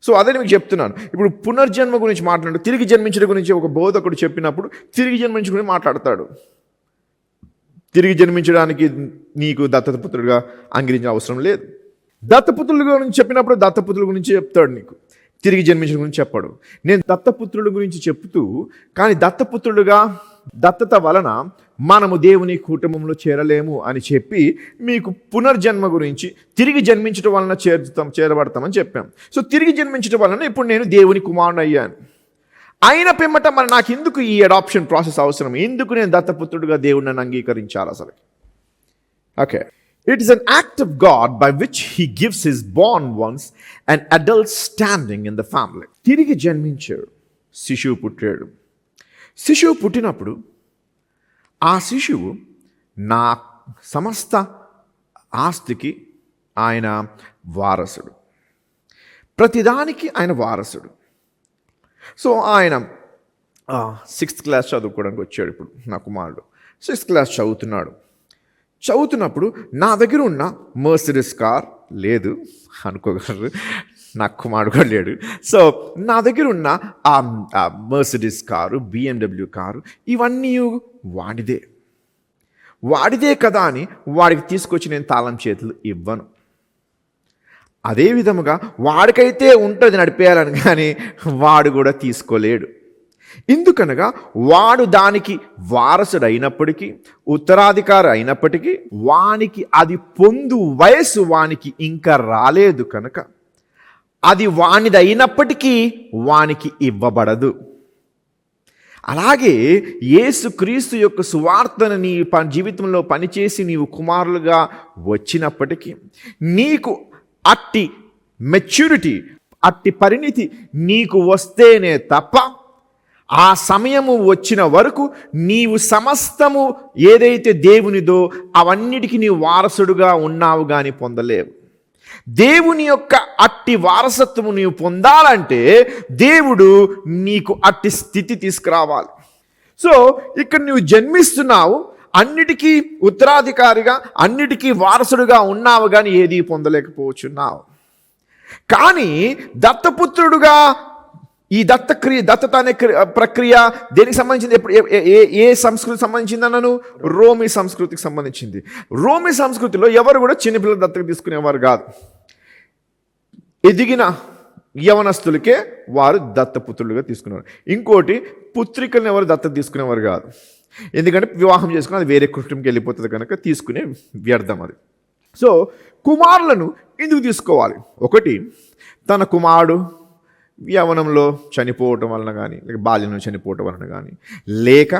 సో అదే మీకు చెప్తున్నాను. ఇప్పుడు పునర్జన్మ గురించి మాట్లాడు, తిరిగి జన్మించడం గురించి ఒక బోధకుడు చెప్పినప్పుడు తిరిగి జన్మించడం గురించి మాట్లాడతాడు. తిరిగి జన్మించడానికి నీకు దత్తపుత్రుడిగా అంగీకరించిన అవసరం లేదు. దత్తపుత్రుల గురించి చెప్పినప్పుడు దత్తపుత్రుల గురించి చెప్తాడు, నీకు తిరిగి జన్మించడం గురించి చెప్పాడు. నేను దత్తపుత్రుల గురించి చెప్తూ, కానీ దత్తపుత్రుడుగా దత్తత వలన మనము దేవుని కుటుంబంలో చేరలేము అని చెప్పి మీకు పునర్జన్మ గురించి తిరిగి జన్మించడం వలన చేరబడతామని చెప్పాం. సో తిరిగి జన్మించడం వలన ఇప్పుడు నేను దేవుని కుమారుని అయ్యాను. అయిన పిమ్మట మరి నాకు ఎందుకు ఈ అడాప్షన్ ప్రాసెస్ అవసరం? ఎందుకు నేను దత్తపుత్రుడిగా దేవుడిని నన్ను అంగీకరించాలి అసలు? Okay, it is an act of God by which he gives his Born once and adult standing in the family. తిరిగి జన్మించాడు, శిశువు పుట్టాడు. శిశువు పుట్టినప్పుడు ఆ శిశువు నా సమస్త ఆస్తికి ఆయన వారసుడు, ప్రతిదానికి ఆయన వారసుడు. సో ఆయన 6th క్లాస్ చదువుకోవడానికి వచ్చాడు. ఇప్పుడు నా కుమారుడు 6th క్లాస్ చదువుతున్నప్పుడు నా దగ్గర ఉన్న మర్సిడీస్ కార్ లేదు అనుకోగలరు, నా కుమారుడు కూడా లేడు. సో నా దగ్గర ఉన్న ఆ మర్సిడీస్ కారు, BMW కారు, ఇవన్నీ వాడిదే కదా అని వాడికి తీసుకొచ్చి నేను తాళం చేతులు ఇవ్వను. అదే విధముగా వాడికైతే ఉంటుంది నడిపేయాలని, కానీ వాడు కూడా తీసుకోలేడు. ఎందుకనగా వాడు దానికి వారసుడు అయినప్పటికీ, ఉత్తరాధికారి అయినప్పటికీ, వానికి అది పొందు వయసు వానికి ఇంకా రాలేదు కనుక అది వానిది అయినప్పటికీ వానికి ఇవ్వబడదు. అలాగే యేసుక్రీస్తు యొక్క సువార్తను నీ జీవితంలో పనిచేసి నీవు కుమారులుగా వచ్చినప్పటికీ నీకు అట్టి మెచ్యూరిటీ, అట్టి పరిణితి నీకు వస్తేనే తప్ప ఆ సమయము వచ్చిన వరకు నీవు సమస్తము ఏదైతే దేవునిదో అవన్నిటికీ నీవు వారసుడుగా ఉన్నావు కానీ పొందలేవు. దేవుని యొక్క అట్టి వారసత్వము నీవు పొందాలంటే దేవుడు నీకు అట్టి స్థితి తీసుకురావాలి. సో ఇక్కడ నువ్వు జన్మిస్తున్నావు, అన్నిటికీ ఉత్తరాధికారిగా, అన్నిటికీ వారసుడుగా ఉన్నావు, కానీ ఏది పొందలేకపోవచ్చున్నావు. కానీ దత్తపుత్రుడుగా ఈ దత్తత అనే ప్రక్రియ దేనికి సంబంధించింది? ఎప్పుడు ఏ సంస్కృతికి సంబంధించిందన్నాను? రోమీ సంస్కృతికి సంబంధించింది. రోమీ సంస్కృతిలో ఎవరు కూడా చిన్నపిల్లలు దత్తత తీసుకునేవారు కాదు. ఎదిగిన యవనస్తులకే వారు దత్తపుత్రులుగా తీసుకునేవారు. ఇంకోటి, పుత్రికలను ఎవరు దత్తత తీసుకునేవారు కాదు. ఎందుకంటే వివాహం చేసుకుని అది వేరే కుటుంబంకి వెళ్ళిపోతుంది కనుక తీసుకునే వ్యర్థం అది. సో కుమారులను ఎందుకు తీసుకోవాలి? ఒకటి, తన కుమారుడు యవనంలో చనిపోవటం వలన కానీ, లేక బాల్యంలో చనిపోవటం వలన కానీ, లేక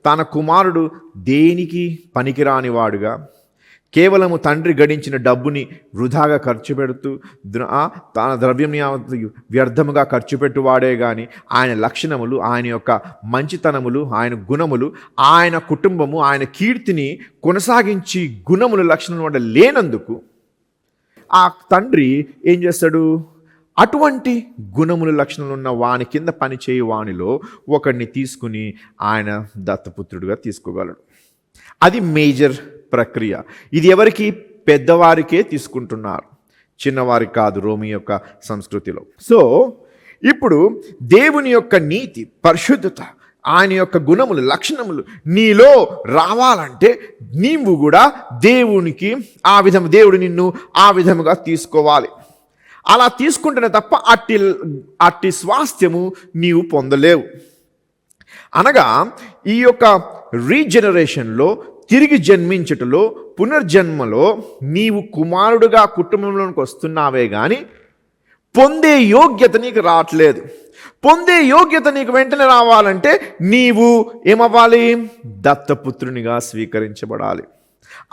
తన కుమారుడు దేనికి పనికిరాని వాడుగా కేవలము తండ్రి గడించిన డబ్బుని వృధాగా ఖర్చు పెడుతూ తన ద్రవ్యంని వ్యర్థముగా ఖర్చు పెట్టువాడే కానీ ఆయన లక్షణములు, ఆయన యొక్క మంచితనములు, ఆయన గుణములు, ఆయన కుటుంబము, ఆయన కీర్తిని కొనసాగించి గుణములు, లక్షణములు వల్ల లేనందుకు ఆ తండ్రి ఏం చేస్తాడు? అటువంటి గుణములు, లక్షణాలు ఉన్న వాని కింద పనిచేయు వానిలో ఒకడిని తీసుకుని ఆయన దత్తపుత్రుడిగా తీసుకోగలడు. అది మేజర్ ప్రక్రియ. ఇది ఎవరికి? పెద్దవారికే తీసుకుంటున్నారు, చిన్నవారికి కాదు రోమి యొక్క సంస్కృతిలో. సో ఇప్పుడు దేవుని యొక్క నీతి, పరిశుద్ధత, ఆయన యొక్క గుణములు, లక్షణములు నీలో రావాలంటే నీవు కూడా దేవుడు నిన్ను ఆ విధముగా తీసుకోవాలి. అలా తీసుకుంటేనే తప్ప అట్టి స్వాస్థ్యము నీవు పొందలేవు. అనగా ఈ యొక్క రీజనరేషన్లో, తిరిగి జన్మించటంలో, పునర్జన్మలో నీవు కుమారుడుగా కుటుంబంలోనికి వస్తున్నావే కానీ పొందే యోగ్యత నీకు రావట్లేదు. పొందే యోగ్యత నీకు వెంటనే రావాలంటే నీవు ఏమవ్వాలి? దత్తపుత్రునిగా స్వీకరించబడాలి.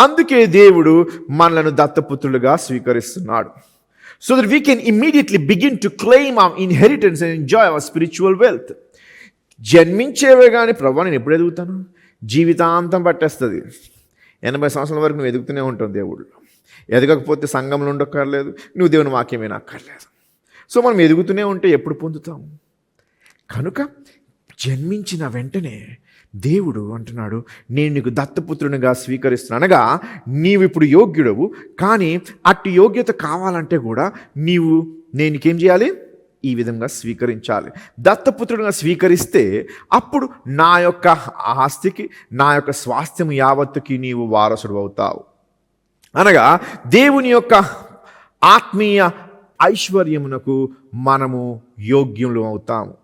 అందుకే దేవుడు మనలను దత్తపుత్రులుగా స్వీకరిస్తున్నాడు. So that we can immediately begin to claim our inheritance and enjoy our spiritual wealth. జన్మించేవే కానీ ప్రభు నేను ఎప్పుడు ఎదుగుతాను? జీవితాంతం పట్టేస్తుంది. 80 సంవత్సరాల వరకు నువ్వు ఎదుగుతూనే ఉంటావు దేవుడు. ఎదగకపోతే సంఘంలో ఉండక్కర్లేదు, నువ్వు దేవుని వాక్యమే అక్కర్లేదు. సో మనం ఎదుగుతూనే ఉంటే ఎప్పుడు పొందుతాము? కనుక జన్మించిన వెంటనే దేవుడు అంటున్నాడు, నేను నీకు దత్తపుత్రునిగా స్వీకరిస్తున్నాను. అనగా నీవు ఇప్పుడు యోగ్యుడవు, కానీ అట్టి యోగ్యత కావాలంటే కూడా నేను నీకేం చేయాలి? ఈ విధంగా స్వీకరించాలి. దత్తపుత్రుడిగా స్వీకరిస్తే అప్పుడు నా యొక్క ఆస్తికి, నా యొక్క స్వాస్థ్యం యావత్తుకి నీవు వారసుడు అవుతావు. అనగా దేవుని యొక్క ఆత్మీయ ఐశ్వర్యమునకు మనము యోగ్యులు అవుతాము.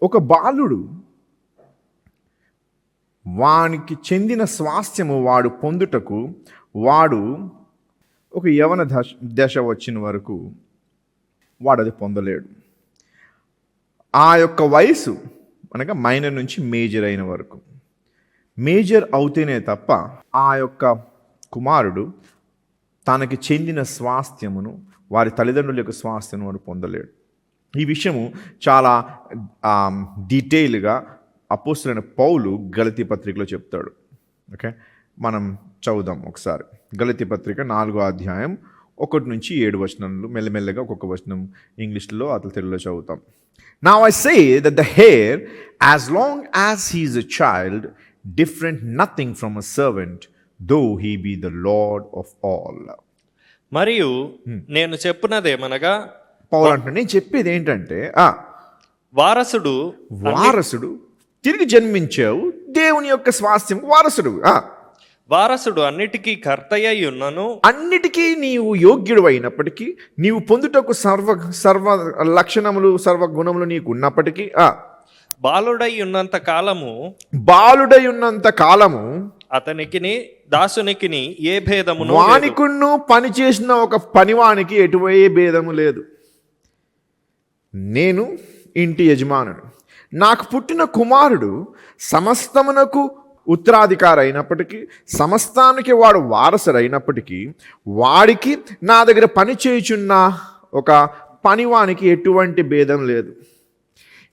ఒక బాలుడు వానికి చెందిన స్వాస్థ్యము వాడు పొందుటకు వాడు ఒక యవన దశ వచ్చిన వరకు వాడు అది పొందలేడు. ఆ యొక్క వయసు అనగా మైనర్ నుంచి మేజర్ అయిన వరకు, మేజర్ అవుతేనే తప్ప ఆ యొక్క కుమారుడు తనకి చెందిన స్వాస్థ్యమును, వారి తల్లిదండ్రుల యొక్క స్వాస్థ్యము వాడు పొందలేడు. ఈ విషయము చాలా డీటెయిల్గా అపోస్తలుడైన పౌలు గలతీ పత్రికలో చెప్తాడు. ఓకే, మనం చదువుదాం ఒకసారి. గలతీ పత్రిక 4వ అధ్యాయం 1 నుంచి 7 వచనాలు, మెల్లమెల్లగా ఒక్కొక్క వచనం ఇంగ్లీష్లో అతను తెలుగులో చదువుతాం. Now I say that the heir, as long as he is a child, different nothing from a servant, though he be the Lord of all. మరియు నేను చెప్పున్నదేమనగా, పౌలు అంటున్నాడు, నేను చెప్పేది ఏంటంటే వారసుడు తిరిగి జన్మించావు, దేవుని యొక్క స్వాస్థ్యం వారసుడు. వారసుడు అన్నిటికీ కర్తయ్య ఉన్నను, అన్నిటికీ నీవు యోగ్యుడు అయినప్పటికీ, నీవు పొందుటకు సర్వ లక్షణములు, సర్వ గుణములు నీకు ఉన్నప్పటికీ, బాలుడై ఉన్నంత కాలము అతనికిని దాసునికిని ఏ భేదమును, వానికును పని చేసిన ఒక పనివానికి ఎటువే భేదము లేదు. నేను ఇంటి యజమానుడు, నాకు పుట్టిన కుమారుడు సమస్తమునకు ఉత్తరాధికారి అయినప్పటికీ, సమస్తానికి వాడు వారసుడు అయినప్పటికీ, వాడికి నా దగ్గర పని చేయుచున్న ఒక పనివానికి ఎటువంటి భేదం లేదు.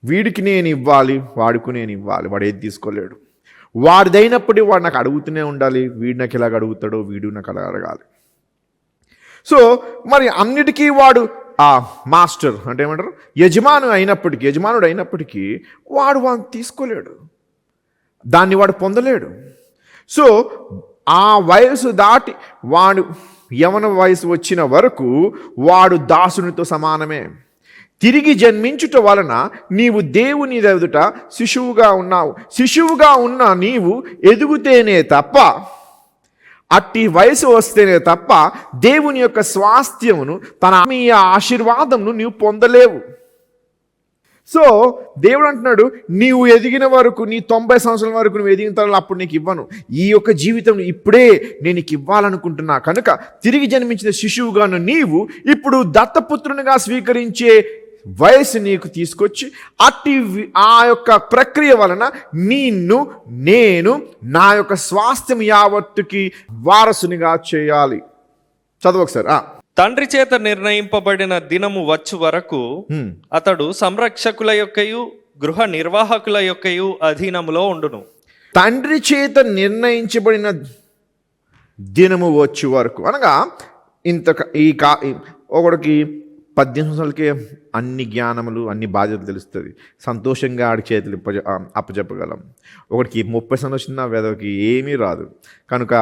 వీడికి నేను ఇవ్వాలి, వాడికి నేను ఇవ్వాలి, వాడు ఏది తీసుకోలేడు. వాడిదైనప్పటికీ వాడు నాకు అడుగుతూనే ఉండాలి, వీడు నాకు ఎలాగ అడుగుతాడో వీడు నాకు అలా అడగాలి. సో మరి అన్నిటికీ వాడు మాస్టర్ అంటే ఏమంటారు, యజమానుడు అయినప్పటికీ వాడు తీసుకోలేడు, దాన్ని వాడు పొందలేడు. సో ఆ వయసు దాటి వాడు యవన వయసు వచ్చిన వరకు వాడు దాసునితో సమానమే. తిరిగి జన్మించుట వలన నీవు దేవుని ఎదుట శిశువుగా ఉన్నావు. శిశువుగా ఉన్న నీవు ఎదుగుతేనే తప్ప, అట్టి వయసు వస్తేనే తప్ప దేవుని యొక్క స్వాస్థ్యమును, తన ఆత్మీయ ఆశీర్వాదమును నీవు పొందలేవు. సో దేవుడు అంటున్నాడు, నీవు ఎదిగిన వరకు, నీ 90 సంవత్సరాల వరకు నువ్వు ఎదిగిన తర్వాత అప్పుడు నీకు ఇవ్వను. ఈ యొక్క జీవితం ఇప్పుడే నేను నీకు ఇవ్వాలనుకుంటున్నా కనుక తిరిగి జన్మించిన శిశువుగాను నీవు ఇప్పుడు దత్తపుత్రునిగా స్వీకరించే వయసు నీకు తీసుకొచ్చి, అట్టి ఆ యొక్క ప్రక్రియ వలన నేను నా యొక్క స్వాస్థ్యం యావత్తుకి వారసునిగా చేయాలి. చదువు ఒకసారి. తండ్రి చేత నిర్ణయింపబడిన దినము వచ్చు వరకు అతడు సంరక్షకుల యొక్కయు గృహ నిర్వాహకుల యొక్కయు అధీనములో ఉండును. తండ్రి చేత నిర్ణయించబడిన దినము వచ్చు వరకు అనగా ఒకడికి 18 సంవత్సరాలకే అన్ని జ్ఞానములు, అన్ని బాధ్యతలు తెలుస్తుంది, సంతోషంగా ఆడి చేతులు అప్పచెప్పగలం. ఒకడికి 30 సంవత్సరాలు వచ్చినా వేదకి ఏమీ రాదు కనుక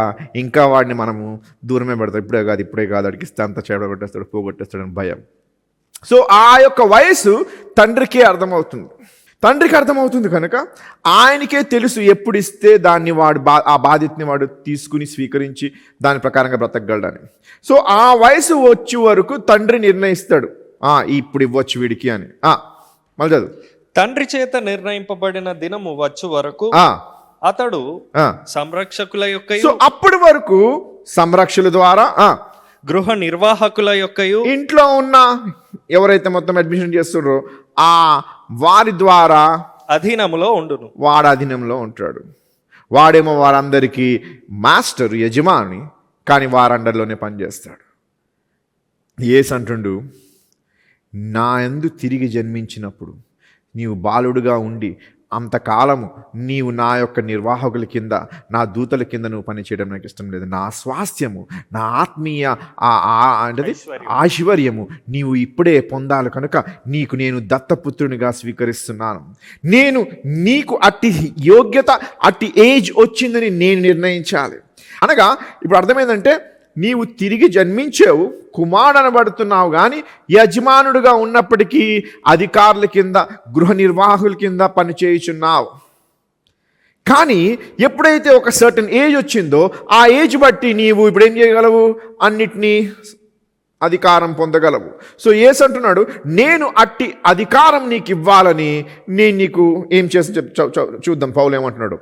ఇంకా వాడిని మనము దూరమే పెడతాం. ఇప్పుడే కాదు అడిగి ఇస్తే అంతా చెడగొట్టేస్తాడు, పోగొట్టేస్తాడని భయం. సో ఆ యొక్క వయసు తండ్రికి అర్థమవుతుంది కనుక ఆయనకే తెలుసు ఎప్పుడు ఇస్తే దాన్ని వాడు ఆ బాధ్యతని వాడు తీసుకుని స్వీకరించి దాని ప్రకారంగా బ్రతకగలడని. సో ఆ వయసు వచ్చే వరకు తండ్రి నిర్ణయిస్తాడు, ఇప్పుడు ఇవ్వచ్చు వీడికి అని. మళ్ళీ చదువు. తండ్రి చేత నిర్ణయింపబడిన దినము వచ్చు వరకు అతడు సంరక్షకుల యొక్క, సో అప్పటి వరకు సంరక్షకుల ద్వారా, గృహ నిర్వాహకుల యొక్కయు, ఇంట్లో ఉన్న ఎవరైతే మొత్తం అడ్మిషన్ చేస్తున్నారో వారి ద్వారా అధీనములో ఉండును. వాడు అధీనంలో ఉంటాడు. వాడేమో వారందరికీ మాస్టర్, యజమాని, కానీ వారి అండర్లోనే పనిచేస్తాడు. యేసు అంటుండు, నా యందు తిరిగి జన్మించినప్పుడు నీవు బాలుడుగా ఉండి అంతకాలము నీవు నా యొక్క నిర్వాహకుల కింద, నా దూతల కింద నువ్వు పనిచేయడం నాకు ఇష్టం లేదు. నా స్వాస్థ్యము, నా ఆత్మీయ అంటే ఐశ్వర్యము నీవు ఇప్పుడే పొందాలి కనుక నేను దత్తపుత్రునిగా స్వీకరిస్తున్నాను. నీకు అట్టి యోగ్యత, అట్టి ఏజ్ వచ్చిందని నేను నిర్ణయించాలి. అనగా ఇప్పుడు అర్థమైందంటే నీవు తిరిగి జన్మించావు, కుమారుడు అనబడుతున్నావు, కానీ యజమానుడుగా ఉన్నప్పటికీ అధికారుల కింద, గృహ నిర్వాహకుల కింద పనిచేయుచున్నావు. కానీ ఎప్పుడైతే ఒక సర్టన్ ఏజ్ వచ్చిందో ఆ ఏజ్ బట్టి నీవు ఇప్పుడు ఏం చేయగలవు? అన్నిటినీ అధికారం పొందగలవు. సో యేసు అంటున్నాడు, నేను అట్టి అధికారం నీకు ఇవ్వాలని నేను నీకు ఏం చేసి చూద్దాం. పౌలు ఏమంటున్నాడు?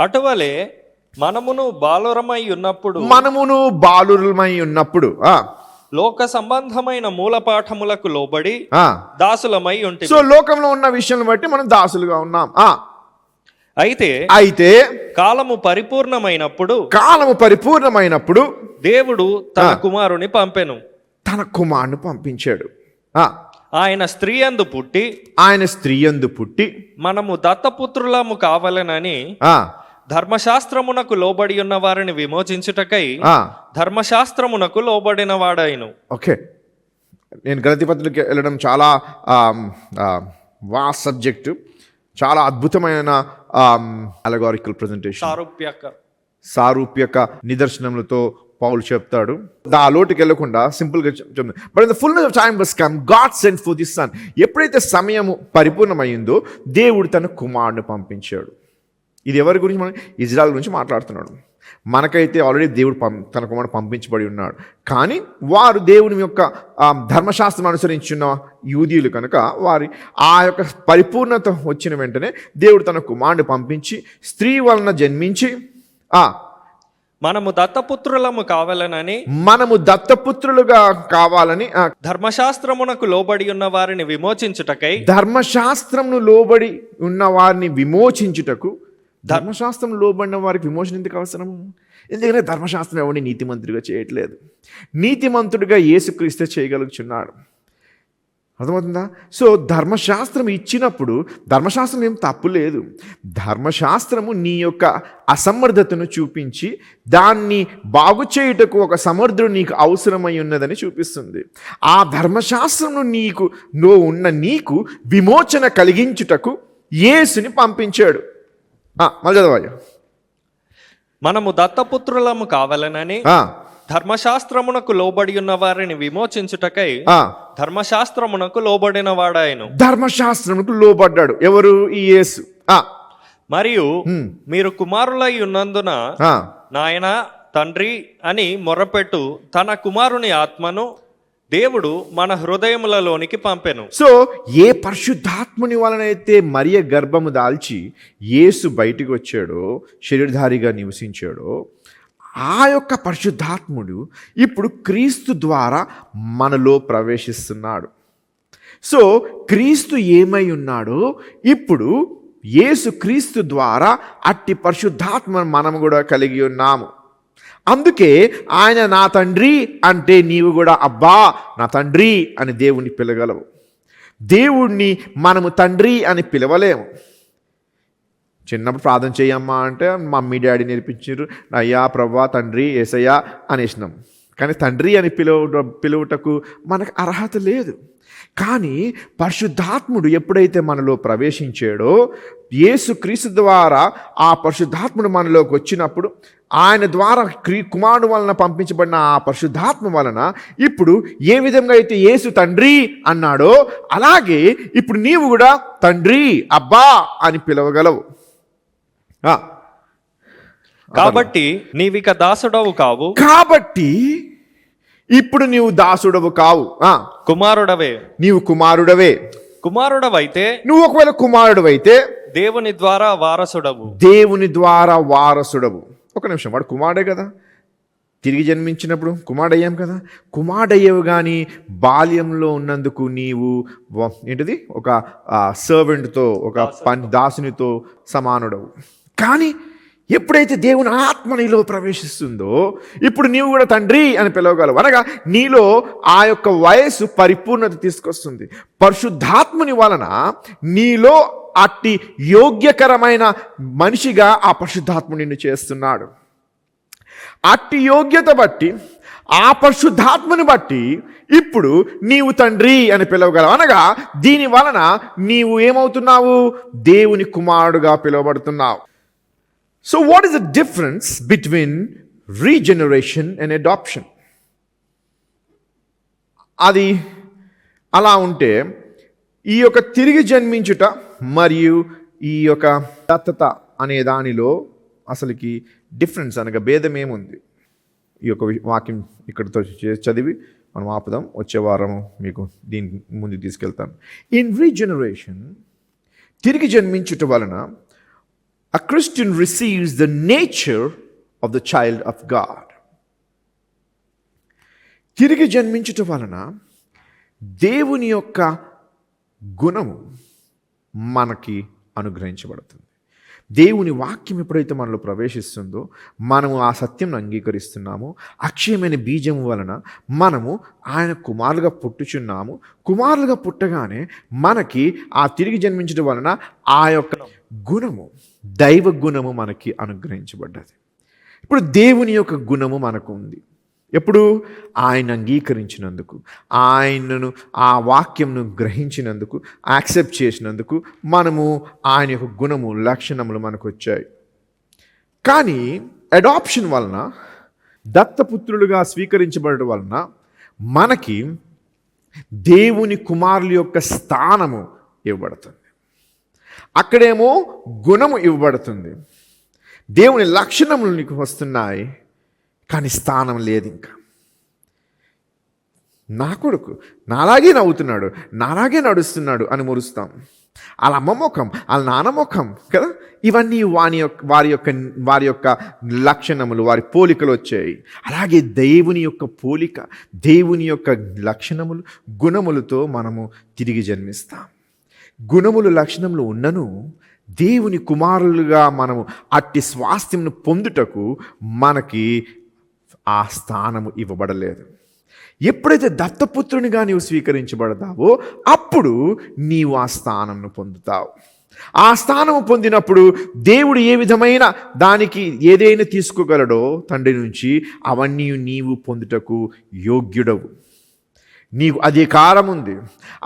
అటువలే మనమును బాలురమై ఉన్నప్పుడు లోక సంబంధమైన మూల పాఠములకు లోబడి దాసులమై ఉంటే. సో లోకంలో ఉన్న విషయాలను బట్టి మనం దాసులుగా ఉన్నాం. అయితే కాలము పరిపూర్ణమైనప్పుడు దేవుడు తన కుమారుని పంపించాడు. ఆయన స్త్రీ యందు పుట్టి మనము దత్తపుత్రులము కావాలనని ధర్మశాస్త్రమునకు లోబడి ఉన్న వారిని విమోచించుటకై ధర్మశాస్త్రమునకు లోబడిన వాడాయను. ఓకే, నేను గలతీ పత్రికకి వెళ్ళడం చాలా వాస్ట్ సబ్జెక్టు, చాలా అద్భుతమైన అలెగారికల్ ప్రెజెంటేషన్, సారూప్యక నిదర్శనములతో పౌలు చెప్తాడు. ఆ లోటుకి వెళ్ళకుండా సింపుల్గా చెప్తాడు. But in the fullness of time was come, God sent for this son. ఎప్పుడైతే సమయము పరిపూర్ణమైందో దేవుడు తన కుమారుని పంపించాడు. ఇది ఎవరి గురించి? మనం ఇజ్రాయెల్ గురించి మాట్లాడుతున్నాడు. మనకైతే ఆల్రెడీ దేవుడు తన కుమారుడు పంపించబడి ఉన్నాడు. కానీ వారు దేవుని యొక్క ధర్మశాస్త్రం అనుసరించిన యూదీయులు కనుక వారి ఆ యొక్క పరిపూర్ణత వచ్చిన వెంటనే దేవుడు తన కుమారుని పంపించి స్త్రీ వలన జన్మించి మనము దత్తపుత్రులుగా కావాలని ధర్మశాస్త్రమునకు లోబడి ఉన్న వారిని విమోచించుటకై, ధర్మశాస్త్రమును లోబడి ఉన్న వారిని విమోచించుటకు. ధర్మశాస్త్రం లోబడిన వారికి విమోచన ఎందుకు అవసరము? ఎందుకంటే ధర్మశాస్త్రం ఎవరిని నీతిమంతుడిగా చేయట్లేదు. నీతిమంతుడిగా యేసుక్రీస్తే చేయగలుగుచున్నాడు. అర్థమవుతుందా? సో ధర్మశాస్త్రం ఇచ్చినప్పుడు ధర్మశాస్త్రం ఏం తప్పు లేదు. ధర్మశాస్త్రము నీ యొక్క అసమర్థతను చూపించి దాన్ని బాగు చేయుటకు ఒక సమర్థుడు నీకు అవసరమై ఉన్నదని చూపిస్తుంది. ఆ ధర్మశాస్త్రము నీకు విమోచన కలిగించుటకు యేసుని పంపించాడు. మళ్ళీ చదవాలి. మనము దత్తపుత్రులము కావాలనని ధర్మశాస్త్రమునకు లోబడి ఉన్న వారిని విమోచించుటకై ధర్మశాస్త్రమునకు లోబడిన వాడాయను. ధర్మశాస్త్రమునకు లోబడ్డాడు ఎవరు? ఈ యేసు. మరియు మీరు కుమారులై ఉన్నందున నాయన తండ్రి అని మొరపెట్టు తన కుమారుని ఆత్మను దేవుడు మన హృదయములలోనికి పంపెను. సో ఏ పరిశుద్ధాత్ముని వలనైతే మరియ గర్భము దాల్చి యేసు బయటికి వచ్చాడో, శరీరధారిగా నివసించాడో, ఆ యొక్క పరిశుద్ధాత్ముడు ఇప్పుడు క్రీస్తు ద్వారా మనలో ప్రవేశిస్తున్నాడు. సో క్రీస్తు ఏమై ఉన్నాడో ఇప్పుడు యేసు క్రీస్తు ద్వారా అట్టి పరిశుద్ధాత్మను మనము కూడా కలిగి ఉన్నాము. అందుకే ఆయన నా తండ్రి అంటే నీవు కూడా అబ్బా నా తండ్రి అని దేవుణ్ణి పిలగలవు. దేవుణ్ణి మనము తండ్రి అని పిలవలేము. చిన్నప్పుడు ప్రార్థన చేయమ్మా అంటే మమ్మీ డాడీ నేర్పించారు, అయ్యా ప్రవ్వా తండ్రి యేసయ్యా అనేసినాం. కానీ తండ్రి అని పిలువటకు మనకు అర్హత లేదు. కానీ పరిశుద్ధాత్ముడు ఎప్పుడైతే మనలో ప్రవేశించాడో, యేసుక్రీస్తు ద్వారా ఆ పరిశుద్ధాత్ముడు మనలోకి వచ్చినప్పుడు ఆయన ద్వారా కుమారుడు వలన పంపించబడిన ఆ పరిశుద్ధాత్మ వలన ఇప్పుడు ఏ విధంగా అయితే యేసు తండ్రి అన్నాడో అలాగే ఇప్పుడు నీవు కూడా తండ్రి అబ్బా అని పిలవగలవు. కాబట్టి నీవిక దాసుడవు కావు. కాబట్టి ఇప్పుడు నీవు దాసుడవు కావు, కుమారుడవే. నీవు కుమారుడవే. కుమారుడవైతే నువ్వు ఒకవేళ కుమారుడవైతే దేవుని ద్వారా వారసుడవు. దేవుని ద్వారా వారసుడవు. ఒక నిమిషం, వాడు కుమారుడే కదా, తిరిగి జన్మించినప్పుడు కుమారుడయ్యాం కదా. కుమారుడయ్యావు కానీ బాల్యంలో ఉన్నందుకు నీవు ఏంటిది ఒక సర్వెంట్తో, ఒక దాసునితో సమానుడవు. కానీ ఎప్పుడైతే దేవుని ఆత్మ నీలో ప్రవేశిస్తుందో ఇప్పుడు నీవు కూడా తండ్రి అని పిలవగలవు. అనగా నీలో ఆ యొక్క వయస్సు పరిపూర్ణత తీసుకొస్తుంది. పరిశుద్ధాత్ముని వలన నీలో అట్టి యోగ్యకరమైన మనిషిగా ఆ పరిశుద్ధాత్ముడు నిన్ను చేస్తున్నాడు. అట్టి యోగ్యత బట్టి ఆ పరిశుద్ధాత్మని బట్టి ఇప్పుడు నీవు తండ్రి అని పిలవగలవు. అనగా దీని వలన నీవు ఏమవుతున్నావు? దేవుని కుమారుడుగా పిలువబడుతున్నావు. So what is the difference between regeneration and adoption. అది అలా ఉంటే ఈ యొక్క తిరిగి జన్మించుట మరియు ఈ యొక్క దత్తత అనే దానిలో అసలుకి డిఫరెన్స్ అనగా భేదం ఏముంది? ఈ యొక్క వాక్యం ఇక్కడితో చదివి మనం ఆపుదాం. వచ్చే వారం మీకు దీని ముందు తీసుకెళ్తాను. ఇన్ రీజనరేషన్, తిరిగి జన్మించుట వలన a Christian receives the nature of the child of God. తిరిగి జన్మించుట వలన దేవుని యొక్క గుణము మనకి అనుగ్రహించబడుతుంది. దేవుని వాక్యం ఎప్పుడైతే మనలో ప్రవేశిస్తుందో, మనము ఆ సత్యంను అంగీకరిస్తున్నామో, అక్షయమైన బీజము వలన మనము ఆయన కుమారులుగా పుట్టుచున్నాము. కుమారులుగా పుట్టగానే మనకి ఆ తిరిగి జన్మించడం వలన ఆ యొక్క గుణము, దైవ గుణము మనకి అనుగ్రహించబడ్డది. ఇప్పుడు దేవుని యొక్క గుణము మనకు ఉంది. ఎప్పుడు? ఆయన అంగీకరించినందుకు, ఆయనను ఆ వాక్యంను గ్రహించినందుకు, యాక్సెప్ట్ చేసినందుకు మనము ఆయన యొక్క గుణము, లక్షణములు మనకు వచ్చాయి. కానీ అడాప్షన్ వలన, దత్తపుత్రులుగా స్వీకరించబడడం వలన మనకి దేవుని కుమారుల యొక్క స్థానము ఇవ్వబడుతుంది. అక్కడేమో గుణము ఇవ్వబడుతుంది, దేవుని లక్షణములు నీకు వస్తున్నాయి, కానీ స్థానం లేదు. ఇంకా నా కొడుకు నాలాగే నవ్వుతున్నాడు, నాలాగే నడుస్తున్నాడు అని మురుస్తాం. వాళ్ళ అమ్మ ముఖం, వాళ్ళ నాన్న ముఖం కదా, ఇవన్నీ వారి యొక్క లక్షణములు, వారి పోలికలు వచ్చాయి. అలాగే దేవుని యొక్క పోలిక, దేవుని యొక్క లక్షణములు, గుణములతో మనము తిరిగి జన్మిస్తాం. గుణములు, లక్షణములు ఉన్నను దేవుని కుమారులుగా మనము అట్టి స్వాస్థ్యంను పొందుటకు మనకి ఆ స్థానము ఇవ్వబడలేదు. ఎప్పుడైతే దత్తపుత్రునిగా నీవు స్వీకరించబడతావో అప్పుడు నీవు ఆ స్థానంను పొందుతావు. ఆ స్థానము పొందినప్పుడు దేవుడు ఏ విధమైన దానికి ఏదైనా తీసుకోగలడో తండ్రి నుంచి, అవన్నీ నీవు పొందుటకు యోగ్యుడవు. నీకు అధికారం ఉంది.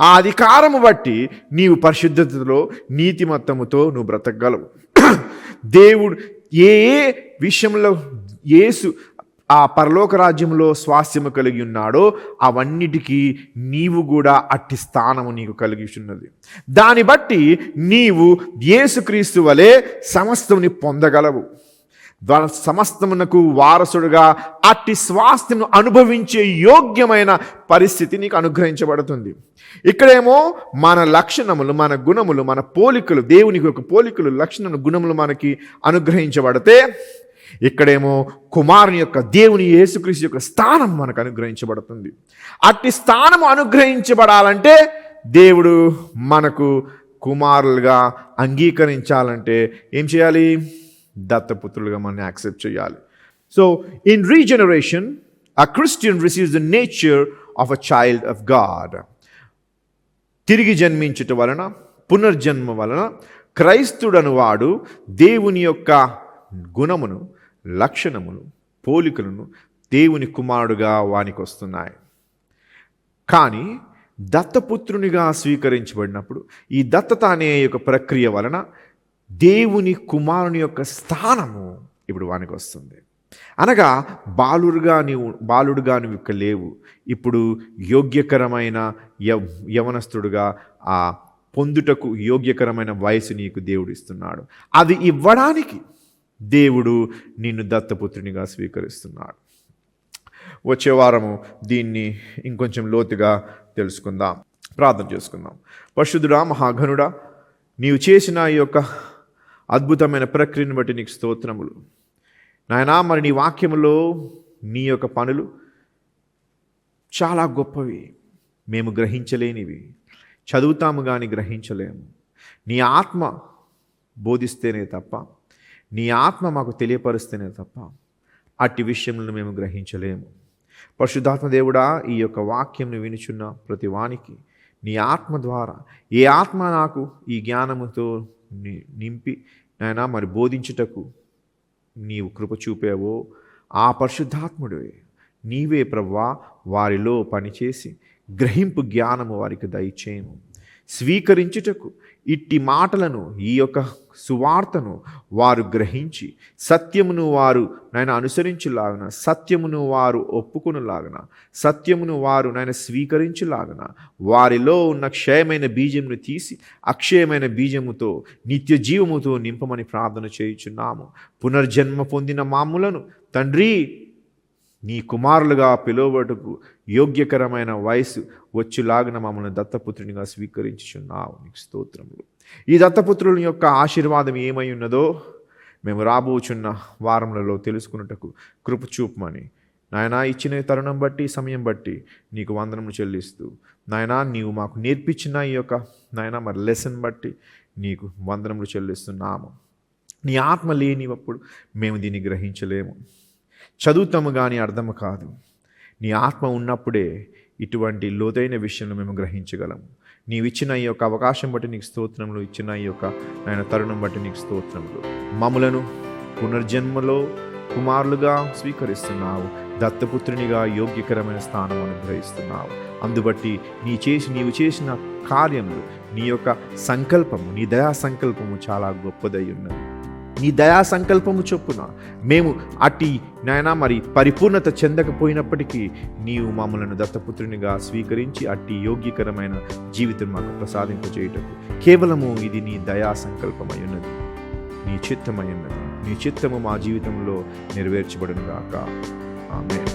ఆ అధికారము బట్టి నీవు పరిశుద్ధతలో, నీతిమత్తముతో నువ్వు బ్రతకగలవు. దేవుడు ఏ విషయంలో యేసు ఆ పరలోక రాజ్యంలో స్వాస్థ్యము కలిగి ఉన్నాడో అవన్నిటికీ నీవు కూడా అట్టి స్థానము నీకు కలిగి ఉన్నది. దాన్ని బట్టి నీవు యేసుక్రీస్తు వలె సమస్తముని పొందగలవు. సమస్తమునకు వారసుడుగా అట్టి స్వాస్థ్యము అనుభవించే యోగ్యమైన పరిస్థితి నీకు అనుగ్రహించబడుతుంది. ఇక్కడేమో మన లక్షణములు, మన గుణములు, మన పోలికలు, దేవునికి ఒక పోలికలు, లక్షణములు, గుణములు మనకి అనుగ్రహించబడితే, ఇక్కడేమో కుమారుని యొక్క, దేవుని యేసుక్రీస్తు యొక్క స్థానం మనకు అనుగ్రహించబడుతుంది. అట్టి స్థానం అనుగ్రహించబడాలంటే దేవుడు మనకు కుమారులుగా అంగీకరించాలంటే ఏం చేయాలి? దత్తపుత్రులుగా మనం యాక్సెప్ట్ చేయాలి. So in regeneration a Christian receives the nature of a child of God. తిరిగి జన్మించుట వలన, పునర్జన్మ వలన క్రైస్తుడను వాడు దేవుని యొక్క గుణమును, లక్షణములు, పోలికలను దేవుని కుమారుడుగా వానికి వస్తున్నాయి. కానీ దత్తపుత్రునిగా స్వీకరించబడినప్పుడు ఈ దత్తత అనే యొక్క ప్రక్రియ వలన దేవుని కుమారుని యొక్క స్థానము ఇప్పుడు వానికి వస్తుంది. అనగా బాలుడుగా నువ్వు ఇక లేవు. ఇప్పుడు యోగ్యకరమైన యవనస్తుడుగా ఆ పొందుటకు యోగ్యకరమైన వయసు నీకు దేవుడు ఇస్తున్నాడు. అది ఇవ్వడానికి దేవుడు నిన్ను దత్తపుత్రునిగా స్వీకరిస్తున్నాడు. వచ్చే వారము దీన్ని ఇంకొంచెం లోతుగా తెలుసుకుందాం. ప్రార్థన చేసుకుందాం. పరిశుద్ధుడా, మహాఘనుడా, నీవు చేసిన ఈ యొక్క అద్భుతమైన ప్రక్రియను బట్టి నీకు స్తోత్రములు నాయనా. మరి నీ వాక్యములో నీ యొక్క పనులు చాలా గొప్పవి, మేము గ్రహించలేనివి, చదువుతాము కానీ గ్రహించలేము. నీ ఆత్మ బోధిస్తేనే తప్ప, నీ ఆత్మ మాకు తెలియపరుస్తేనే తప్ప అట్టి విషయములను మేము గ్రహించలేము. పరిశుద్ధాత్మ దేవుడా, ఈ యొక్క వాక్యంను వినుచున్న ప్రతి వానికి నీ ఆత్మ ద్వారా, ఏ ఆత్మ నాకు ఈ జ్ఞానముతో నింపి నాయనా మరి బోధించుటకు నీవు కృప చూపావో ఆ పరిశుద్ధాత్ముడే నీవే ప్రభువా వారిలో పనిచేసి గ్రహింపు జ్ఞానము వారికి దయచేయము. స్వీకరించుటకు ఇట్టి మాటలను, ఈ యొక్క సువార్తను వారు గ్రహించి సత్యమును వారు నాయన అనుసరించులాగన, సత్యమును వారు ఒప్పుకొనులాగన, సత్యమును వారు నాయన స్వీకరించులాగన వారిలో ఉన్న క్షయమైన బీజమును తీసి అక్షయమైన బీజముతో నిత్య జీవముతో నింపమని ప్రార్థన చేయుచున్నాము. పునర్జన్మ పొందిన మాములను తండ్రి నీ కుమారులుగా పిలువబడుటకు యోగ్యకరమైన వయసు వచ్చులాగిన మమ్మల్ని దత్తపుత్రునిగా స్వీకరించుచున్నావు. నీకు స్తోత్రములు. ఈ దత్తపుత్రుల యొక్క ఆశీర్వాదం ఏమై ఉన్నదో మేము రాబోచున్న వారములలో తెలుసుకున్నటకు కృప చూపమని నాయన ఇచ్చిన తరుణం బట్టి, సమయం బట్టి నీకు వందనములు చెల్లిస్తూ నాయన నీవు మాకు నేర్పించిన ఈ యొక్క నాయన మరి లెసన్ బట్టి నీకు వందనములు చెల్లిస్తున్నాము. నీ ఆత్మ లేనివప్పుడు మేము దీన్ని గ్రహించలేము, చదువుతాము కానీ అర్థము కాదు. నీ ఆత్మ ఉన్నప్పుడే ఇటువంటి లోతైన విషయంలో మేము గ్రహించగలము. నీవిచ్చిన ఈ యొక్క అవకాశం బట్టి నీకు స్తోత్రములు, ఇచ్చిన ఈ యొక్క నాయన తరుణం బట్టి నీకు స్తోత్రములు. మమ్ములను పునర్జన్మలో కుమారులుగా స్వీకరిస్తున్నావు, దత్తపుత్రునిగా యోగ్యకరమైన స్థానం అనుగ్రహిస్తున్నావు. అందుబట్టి నీవు చేసిన కార్యములు, నీ యొక్క సంకల్పము, నీ దయా సంకల్పము చాలా గొప్పదై ఉన్నది. నీ దయా సంకల్పము చొప్పున మేము అట్టి నాయన మరి పరిపూర్ణత చెందకపోయినప్పటికీ నీవు మమ్మలను దత్తపుత్రునిగా స్వీకరించి అట్టి యోగ్యకరమైన జీవితం మాకు ప్రసాదింపచేయుటకు కేవలము ఇది నీ దయా సంకల్పమై ఉన్నది, నీ చిత్తమై ఉన్నది. నీ చిత్తము మా జీవితంలో నెరవేర్చబడును గాక. ఆమేన్.